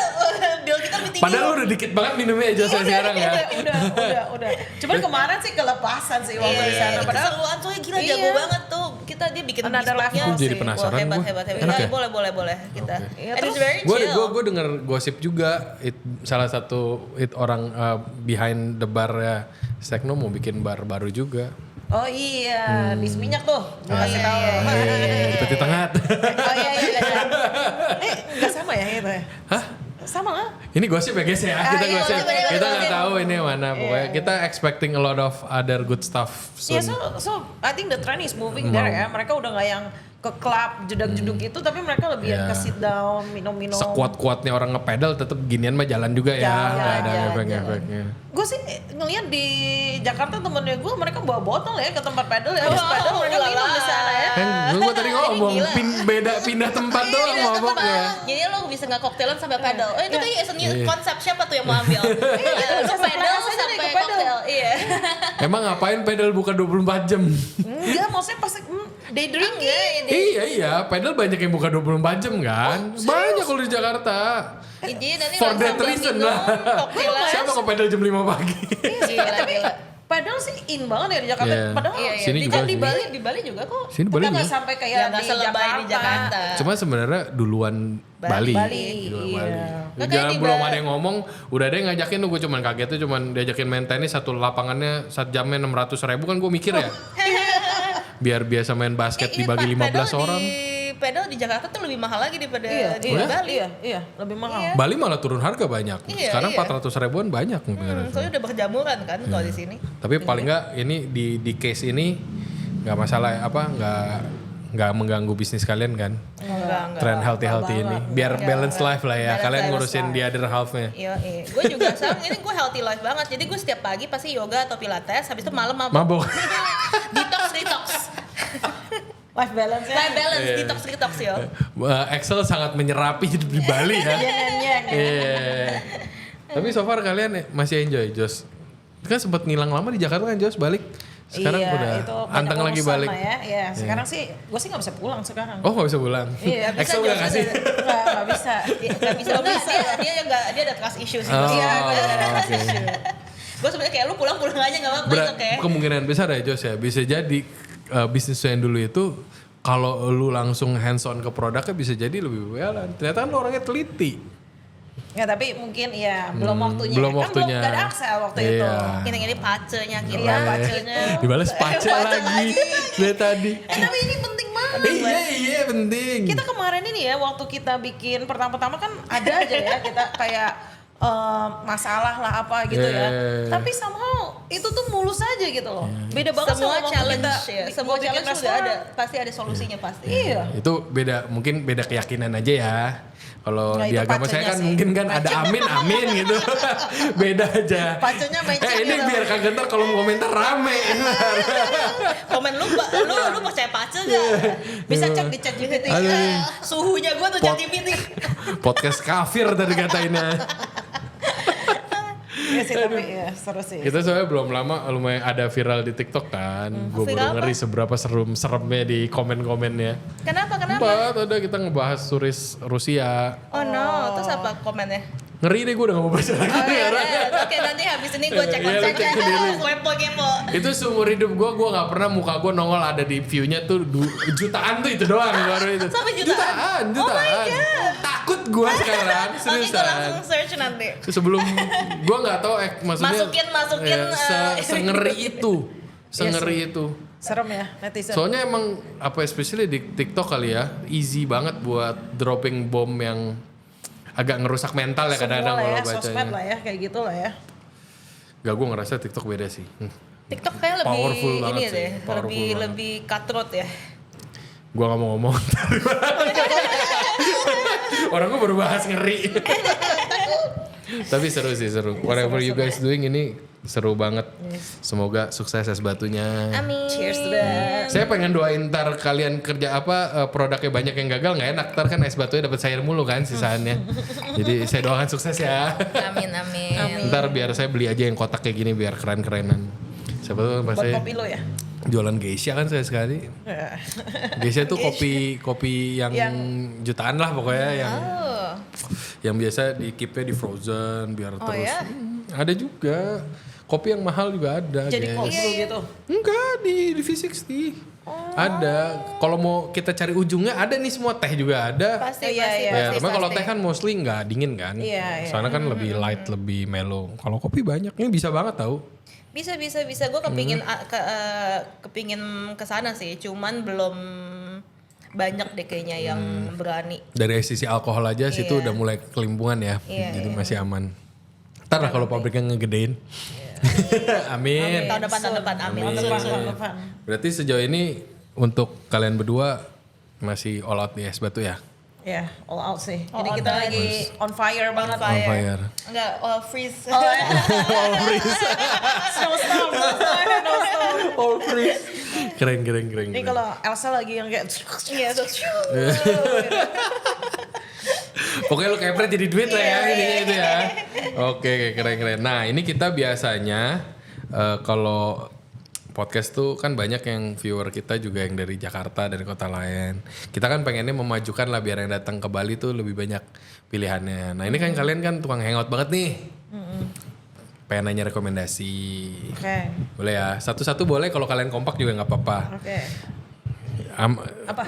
Bill kita lebih tinggi. Padahal udah dikit banget minumnya aja sekarang ya. Udah. Cuman kemarin sih kelepasan sih waktu di sana. Itu Padahal seruan soalnya gila Iya. jago banget tuh. Dia bikin Another bespoke-nya level Aku jadi sih. penasaran Wah, gua. hebat. Enak Ya, ya? boleh kita. Iya, And it's terus very chill. Gue denger gosip juga, salah satu orang behind the bar ya, Sekno mau bikin bar baru juga. oh iya, di Seminyak tuh. Gua kasih tahu. Di Peti Tengah. Oh iya. Enggak sama ya itu ya? Hah? Sama lah. Ini gosip ya guys ya, kita iya, gosip. bener, Kita bener. nggak tahu ini mana pokoknya. Kita expecting a lot of other good stuff Iya, soon. so I think the trend is moving there ya. Mereka udah nggak yang ke klub jedak-jeduk itu, tapi mereka lebih yang Iya. ke sit down, minum-minum. Sekuat-kuatnya orang ngepedal tetap ginian mah jalan juga ya, nggak ada efek-efeknya. Gue sih ngeliat di Jakarta temennya gue, mereka bawa botol ya ke tempat pedal ya. Habis pedal mereka minum di sana ya. Kan gue tadi ngomong Gila. pindah tempat doang maboknya. Jadi lo bisa nggak coktailan sampai pedal. Oh itu tuh is a new Iya. konsep, siapa tuh yang mau ambil? Iya, sampai pedal kelas aja nih, sampai ke pedal. koktail. Iya. Emang ngapain pedal buka 24 jam? Enggak, maksudnya pasti day drinking. Iya, pedal banyak yang buka 24 jam kan? Banyak kalau di Jakarta. Jadi nanti For nggak that sambil reason minum, lah. Koktailan. Siapa ke pedal jam 5 pagi? Gila. Pedal sih in banget ya di Jakarta. Iya. Padahal Iya. Sini Di- juga di sih. Bali juga kok. Sini kita Bali nggak juga. sampai kayak Ya nggak di selebay di Jakarta. Cuma sebenarnya duluan Bali. Bali, Duluan iya. Bali. Makanya Jangan di belum Bali- ada yang ngomong, udah ada yang ngajakin tuh, gue cuman kaget tuh, cuman diajakin main tenis satu lapangannya 1 jamnya 600.000 kan gue mikir ya. Biar biasa main basket dibagi 15 orang. Pedal di Jakarta tuh lebih mahal lagi daripada Iya, di Bali. Iya, lebih mahal. Bali malah turun harga banyak. Iya, Sekarang iya. 400 ribuan banyak. Soalnya udah berjamuran kan kalau di sini. Tapi paling nggak ini di case ini nggak masalah ya, apa nggak mengganggu bisnis kalian kan? Enggak. Tren healthy ini biar balance life lah ya. Balance Kalian life. ngurusin di other half-nya. Iya. Gue juga sekarang ini gue healthy life banget. Jadi gue setiap pagi pasti yoga atau pilates, habis itu malam Mabok. detox. Life balance ya. Life balance, Iya. detox yo. Excel sangat menyerapi hidup di Bali ya. Nyenyek. Iya. Tapi so far kalian masih enjoy, Jos. Kan sempat ngilang lama di Jakarta kan, Jos, balik. Sekarang iya, udah itu banyak anteng lagi urusan balik. lah ya. Iya, sekarang sih gue sih nggak bisa pulang sekarang. Oh, nggak bisa pulang. Iya, bisa Excel nggak kasih. Nggak bisa. Gak bisa, dia ada trust issue sih. Oh, Iya, oke. Gue sebenarnya kayak lu pulang aja nggak apa-apa, itu kayak. Kemungkinan besar ya, Jos ya. Bisa jadi bisnis yang dulu itu kalau lu langsung hands on ke produknya bisa jadi lebih jalan. Ternyata kan lu orangnya teliti. Ya tapi mungkin ya belum waktunya. belum Kan waktunya. belum gak ada Axel waktu Iya. itu. Ini pacenya kita. Iya, pacenya. Dibalas pace lagi dari tadi. Tapi ini penting banget. Iya penting. Kita kemarin ini ya waktu kita bikin pertama-tama kan ada aja ya kita kayak masalah lah apa gitu ya. Yeah. Tapi somehow itu tuh mulus aja gitu loh. Beda banget Semua sama waktu challenge kita ya, semua bikin challenge sudah restoran. ada, pasti ada solusinya pasti. Iya. Itu mungkin beda keyakinan aja ya. Kalau Nah, di itu agama saya pacenya kan sih. mungkin kan ada amin gitu. Beda aja. Pacenya matching Ini gitu. biar kagak ntar kalau mau komentar rame. Komen lu percaya pace gak? Bisa cek di ChatGPT. Aduh. Suhunya gue tuh ChatGPT. Podcast kafir tadi katainnya. Iya sih, tapi ya seru sih. Kita soalnya belum lama lumayan ada viral di TikTok kan. Gue Viral baru ngeri seberapa seremnya di komen-komennya. Kenapa? Empat, udah kita ngebahas turis Rusia. Oh no, terus apa komennya? Ngeri deh gue udah gak mau baca lagi. Oh iya, oke nanti habis ini gue cek Iya, lu cek sendiri. kepo. Itu seumur hidup gue gak pernah muka gue nongol ada di view-nya tuh jutaan tuh itu doang baru itu. Sampai jutaan? Jutaan. Oh my God. Takut gue sekarang, Nanti gue seriusan. langsung search nanti. Sebelum gue nggak tahu maksudnya Masukin, sengeri itu, sengeri itu. Serem ya netizen. Soalnya emang apa especially di TikTok kali ya, easy banget buat dropping bom yang agak ngerusak mental ya kadang-kadang Semua kalau lah ya, sosmed bacanya. lah ya, kayak gitu lah ya. Gak, gue ngerasa TikTok beda sih. TikTok kayak lebih Powerful banget ini sih, deh, powerful banget. lebih cutthroat ya. Gue gak mau ngomong. Orang gue baru bahas ngeri. Tapi seru sih, seru. Whatever you guys doing ini seru banget. Semoga sukses es batunya. Amin. Cheers to that. Saya pengen doain ntar kalian kerja apa produknya banyak yang gagal nggak enak. Ntar kan es batunya dapat sayur mulu kan sisaannya. Jadi saya doakan sukses ya. Amin. Ntar biar saya beli aja yang kotak kayak gini biar keren-kerenan. Siapa tahu pas Buat saya kopi lo ya. jualan geisha kan saya sekali. Geisha tuh kopi yang jutaan lah pokoknya yang biasa di keepnya di frozen biar terus. ya? Ada juga kopi yang mahal juga ada. Jadi guys. cold brew gitu. Enggak di V60. Ada. Kalau mau kita cari ujungnya ada nih semua teh juga ada. Pasti. Ya, tapi kalau teh kan mostly nggak dingin kan. Iya. Soalnya kan lebih light, lebih mellow. Kalau kopi banyak, ini bisa banget tau. Bisa. Gue kepingin ke sana sih, cuman belum banyak deh kayaknya yang berani. Dari sisi alkohol aja situ udah mulai kelimpungan ya. Iya, Jadi masih aman. Ntar lah kalau pabriknya ngegedein. Amin. Tahun depan, amin. Depan. Berarti sejauh ini untuk kalian berdua masih all out di es batu ya? Ya, all out sih. All Jadi out kita banget. lagi on fire banget. On fire. Enggak, freeze. Snowstorm. All freeze. Keren. Ini kalau Elsa lagi yang kayak Iya, tuh. Pokoknya lu kepret jadi duit lah ya intinya itu ya. Oke, keren. Nah ini kita biasanya kalau podcast tuh kan banyak yang viewer kita juga yang dari Jakarta, dari kota lain. Kita kan pengennya memajukan lah biar yang datang ke Bali tuh lebih banyak pilihannya. Nah ini kan kalian kan tukang hangout banget nih. Pengen nanya rekomendasi. Oke. Boleh ya, satu-satu boleh kalau kalian kompak juga nggak apa-apa. Oke. Apa?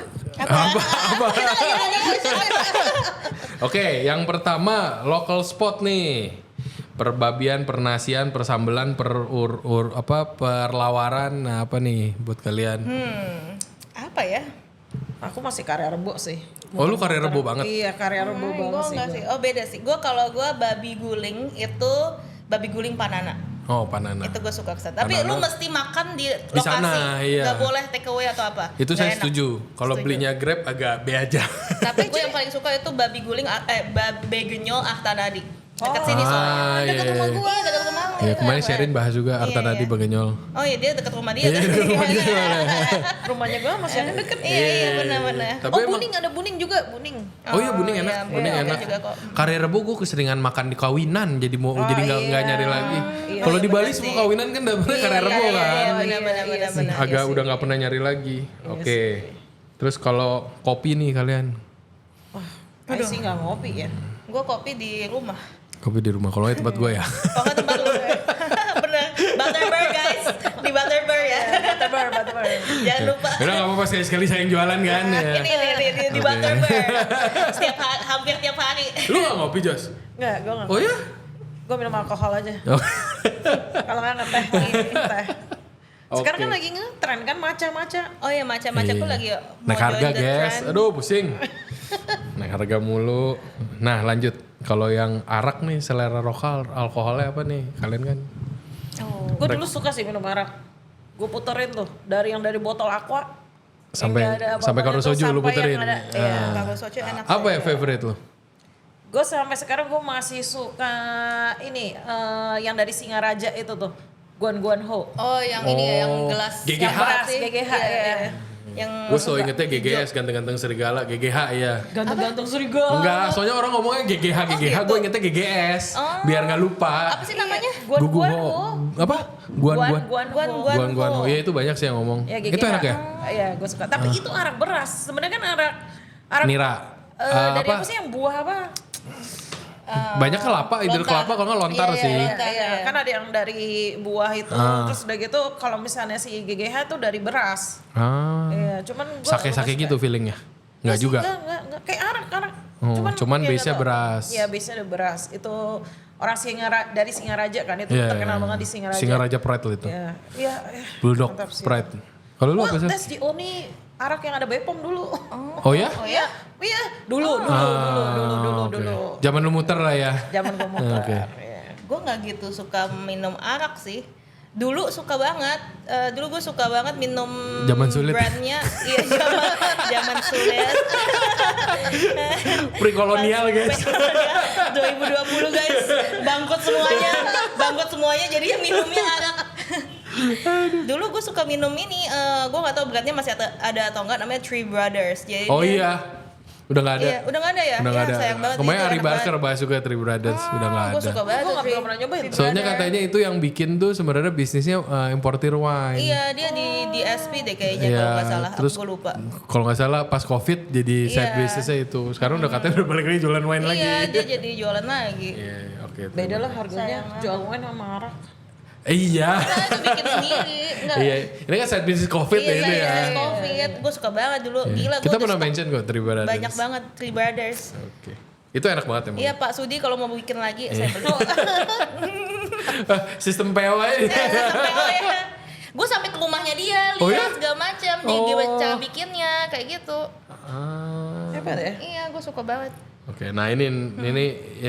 Oke, yang pertama local spot nih. Perbabian, pernasian, persambelan, perlawaran. Nah, apa nih buat kalian? Apa ya? Aku masih karya rebo sih. Oh, lu karya rebo banget. Iya, karya rebo Gue banget sih. enggak sih. Oh beda sih. Kalau gue babi guling itu babi guling Panana. Oh, Panana. Itu gue suka kesana. Tapi Panana. lu mesti makan di lokasi. Di sana, iya. Gak boleh take away atau apa. Itu Nggak saya enak. setuju. Kalau Setuju. belinya Grab agak B aja. Tapi gue yang paling suka itu babi guling babi genyol Ahtanadi. Dekat sini soalnya. Dekat rumah gua. Iya dekat rumah lu. Ya kemarin Sherin bahas juga Artanadi Baganyol. Oh iya dia dekat rumah dia. Iya, dekat rumah dia. Rumahnya gue masih ada deket. Iya benar-benar. Tapi Oh emang- buning, ada buning juga, buning. Oh iya buning enak, iya, buning oke enak. juga kok. Karya Rebo gue keseringan makan di kawinan, jadi mau jadi nggak nyari lagi. Iya, Kalau di iya, Bali semua kawinan kan dapetnya Karya Rebo Iya kan. benar-benar. Agak udah nggak pernah nyari lagi. Oke. Terus kalau kopi nih kalian, Ayo sih nggak ngopi ya. Gue kopi di rumah. kopi di rumah. Kalau nggak tempat gue ya. Oh kan tempat lu. Bener. Butterbear guys. Di Butterbear ya. Butterbear. Jangan lupa. Udah nggak apa-apa sekali-sekali saya yang jualan kan. Ya. Ini di Oke. Butterbear. Hampir tiap hari. Lu nggak ngopi Jos? Nggak, gue nggak. Oh ya? Gue minum alkohol aja. Oh. Kalau nggak teh, teh. Sekarang Oke. kan lagi ngetren kan maca-maca. Oh iya macam-macam Iya. tuh lagi Naik harga guys. Aduh pusing. Naik harga mulu. Nah lanjut. Kalau yang arak nih selera lokal alkoholnya apa nih? Kalian kan? Gue dulu suka sih minum arak. Gue puterin tuh dari botol aqua. Sampai Yang nggak ada sampai apa-apanya karo tuh, soju lu sampai puterin. yang ada- iya. Kalau soju enak. Apa ya favorite lu? Gue sampai sekarang gue masih suka ini yang dari Singaraja itu tuh. Guan Ho. Oh, yang ini ya, yang gelas GGH. yang berat sih. GGH, Iya, ya. iya. Yang Gue selalu ingetnya GGS, ganteng-ganteng serigala, GGH ya. Ganteng-ganteng serigala. Enggak, soalnya orang ngomongnya GGH, gue ingetnya GGS. Biar nggak lupa. apa sih namanya? Guan Ho. Ho. Apa? Guan Guan Ho. Iya itu banyak sih yang ngomong. Ya, GGH. Itu enak ya? Iya, gue suka. Tapi itu arak beras. Sebenarnya kan arak Nira. dari apa sih yang buah apa? Banyak kelapa, either lontar. kelapa kalau nggak lontar Iya, sih. lontar. Iya, kan ada yang dari buah itu. Terus udah gitu kalau misalnya si GGH tuh dari beras. Iya, cuman gua Sake-sake gitu feelingnya? Nggak juga? Enggak. Kayak arak. Oh, cuman ya, base-nya nggak tahu. beras. Iya, base-nya ada beras. Itu orang dari Singaraja kan, itu Iya, terkenal iya. banget di Singaraja. Singaraja Pride itu. Iya, iya. Bulldog mantap sih. Pride. Kalau lu Well, apa sih? that's the only arak yang ada Bepom dulu. Oh ya? Iya, iya. Dulu. Oke. Zaman lu muter lah ya. Zaman gua muter. Oke. Iya. Gue nggak gitu suka minum arak sih. Dulu suka banget. Dulu gue suka banget minum Zaman sulit. brandnya. Iya, zaman sulit. Pre-kolonial guys. 2020 guys. Bangkrut semuanya. Jadi yang minumnya arak. Dulu gue suka minum ini. Gue nggak tahu brandnya masih ada atau enggak. Namanya Three Brothers. Jadi Oh dia- iya. Udah nggak ada. Iya, udah nggak ada ya? Udah nggak Ya, ada. sayang banget. Kemarin itu Ari enak Barker banget. bahas juga Three Brothers. Udah nggak Gue ada. suka banget. Gua nggak Three- pernah nyobain. Three Soalnya Brothers. katanya itu yang bikin tuh sebenarnya bisnisnya importir wine. Iya, dia di SP deh kayaknya kalau nggak salah. terus Aku lupa. kalau nggak salah pas COVID jadi side Iya. businessnya itu. Sekarang udah katanya udah balik lagi jualan wine lagi. Iya, dia jadi jualan lagi. Iya, oke. Beda lah harganya jual wine sama arak. Iya. Nah, itu bikin sendiri. Enggak. Iya, ini kan side business COVID ya itu ya. Iya, COVID. Gue suka banget dulu. Gila, Kita gue pernah mention kok Three Brothers. banyak banget Three Brothers. Oke. Itu enak banget emang. Iya, Pak Sudi kalau mau bikin lagi saya beli. Sistem PO aja. Gue sampai ke rumahnya dia, lihat Oh ya? segala macam, cara bikinnya kayak gitu. Ah. Hebat ya? Iya, gue suka banget. Oke, nah ini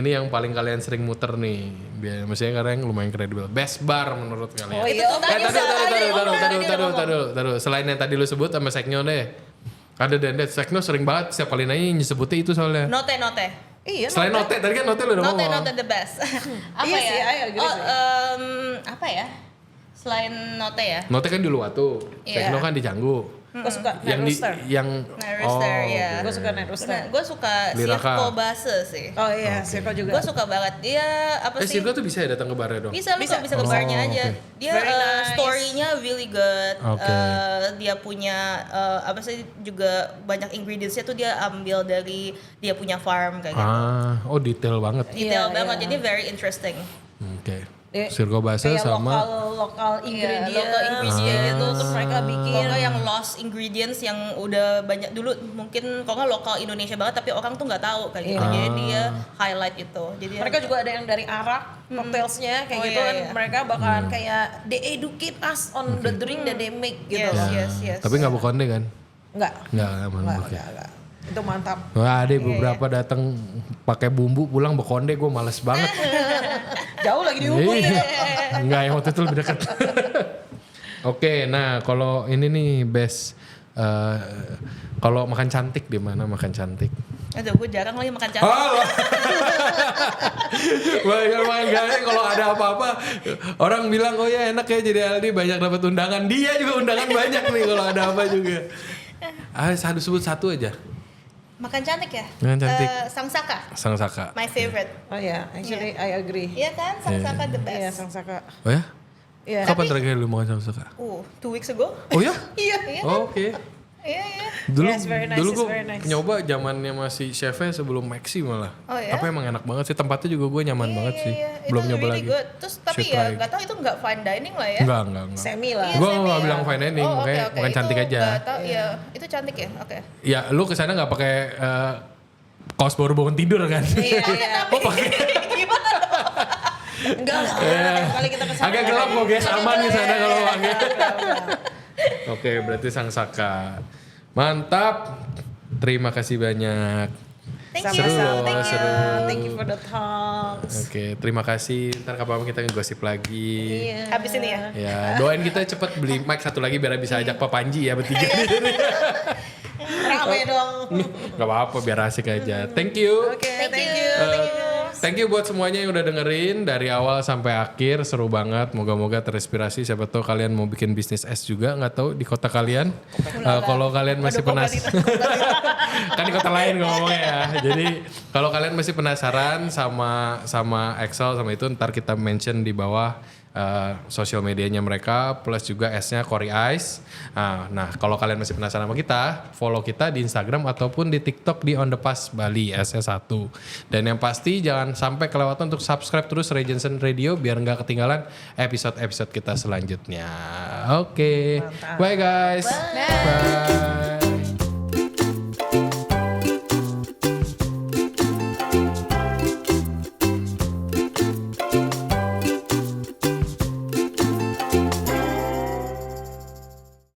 yang paling kalian sering muter nih. Biar maksudnya karena yang lumayan kredibel. Best bar menurut kalian. Oh Itu iya. tuh tadi Taruh. Selain yang tadi lu sebut sama Seknyo deh. Ada Dendet, Seknyo sering banget setiap kali nanya nyebutnya itu soalnya. Note. Iya. Selain Note, tadi kan Note lu udah ngomong. Note the best. Apa Iya ya? sih, I agree sih. Apa ya? Selain Note ya? Note kan di Luwatu, Iya. Sekno kan di Canggu. Gue suka Yang di Rooster. yang Night Rooster, ya. Gue suka Night Rooster. Gue suka Liraka. Sirko Base sih. Oh iya, Sirko juga. Gue suka banget. Dia apa sih? Sirko tuh bisa ya datang ke barnya dong. Bisa bisa ke barnya aja. oke. Dia Very nice. story-nya really good. Oke. Dia punya apa sih juga banyak ingredients-nya tuh dia ambil dari dia punya farm kayak gitu. Oh detail banget. Detail Iya, banget. iya. Jadi very interesting. Oke. Dia Sirko Base kayak sama lokal ingredient, local ingredient gitu terus mereka bikin. Kalau nggak yang lost ingredients yang udah banyak dulu mungkin kalau nggak lokal Indonesia banget tapi orang tuh nggak tahu kayak gitu. Jadi dia highlight itu. Jadi Mereka juga ada yang dari arak, cocktailsnya kayak Oh, gitu iya, kan. iya. Mereka bakalan kayak they educate us on the drink that they make gitu yes, loh. yes. Tapi nggak bukonde kan? Enggak. Nggak emang. Oke. Enggak. Itu mantap. Wah ada beberapa datang pakai bumbu pulang bekonde gue males banget. Jauh lagi diukur Iya. ya. Enggak yang waktu itu lebih dekat. Oke, nah kalau ini nih best kalau makan cantik di mana makan cantik? Aduh, gue jarang lagi makan cantik. Halo. Kalau ada apa-apa orang bilang oh ya enak ya jadi Aldi banyak dapat undangan. Dia juga undangan banyak nih kalau ada apa juga. Sebut satu aja. Makan cantik ya? Makan cantik. Sangsaka, Sang Saka. my favorite. Oh iya, actually I agree. Iya kan? Sangsaka the Iya, best. Sang Saka. Oh ya? Iya. Kapan terakhir lu makan Sang Saka? 2 weeks ago. Oh ya? Iya. Oh, oke. Iya. Dulu Yes, very nice, dulu it's gue very nice. nyoba zamannya masih chefnya sebelum Maxi malah. Oh, ya? Tapi emang enak banget sih tempatnya juga gue nyaman banget sih. Belum Itu nyoba really lagi. good. Terus tapi Chef ya lain. nggak tahu itu nggak fine dining lah ya. Enggak. Semi lah. Gue semi nggak ya. bilang fine dining, Oh, makanya oke. bukan Itu cantik aja. nggak tahu, ya. Itu cantik ya? Oke. Ya lu kesana nggak pakai kaos baru bangun tidur kan? Iya. Oh pakai. Gimana? Enggak lah. Kali kita kesana. Agak gelap kok guys, aman di sana kalau pakai. Oke, berarti Sang Saka. Mantap. Terima kasih banyak. Thank you. Seru loh, Thank you. seru. Thank you for the talks. Oke, terima kasih. Ntar kapan kita ngegosip lagi. Iya. Habis ini ya. Ya, doain kita cepet beli mic satu lagi biar bisa ajak Pak Panji ya bertiga. Rame dong. Gak apa-apa biar asik aja. Thank you. Oke, Thank thank you. you. Thank you buat semuanya yang udah dengerin dari awal sampai akhir, seru banget. Moga-moga terinspirasi. Siapa tahu kalian mau bikin bisnis es juga, nggak tahu di kota kalian. Kalau kalian masih penasaran, kan di kota lain ngomongnya ya. Jadi kalau kalian masih penasaran sama Excel sama itu, ntar kita mention di bawah sosial medianya mereka, plus juga esnya Cory Ice. Nah kalau kalian masih penasaran sama kita, follow kita di Instagram ataupun di TikTok di On The Pass Bali SS1. Dan yang pasti jangan sampai kelewatan untuk subscribe terus Regensen Radio biar nggak ketinggalan episode-episode kita selanjutnya. Oke. Bye guys. Bye.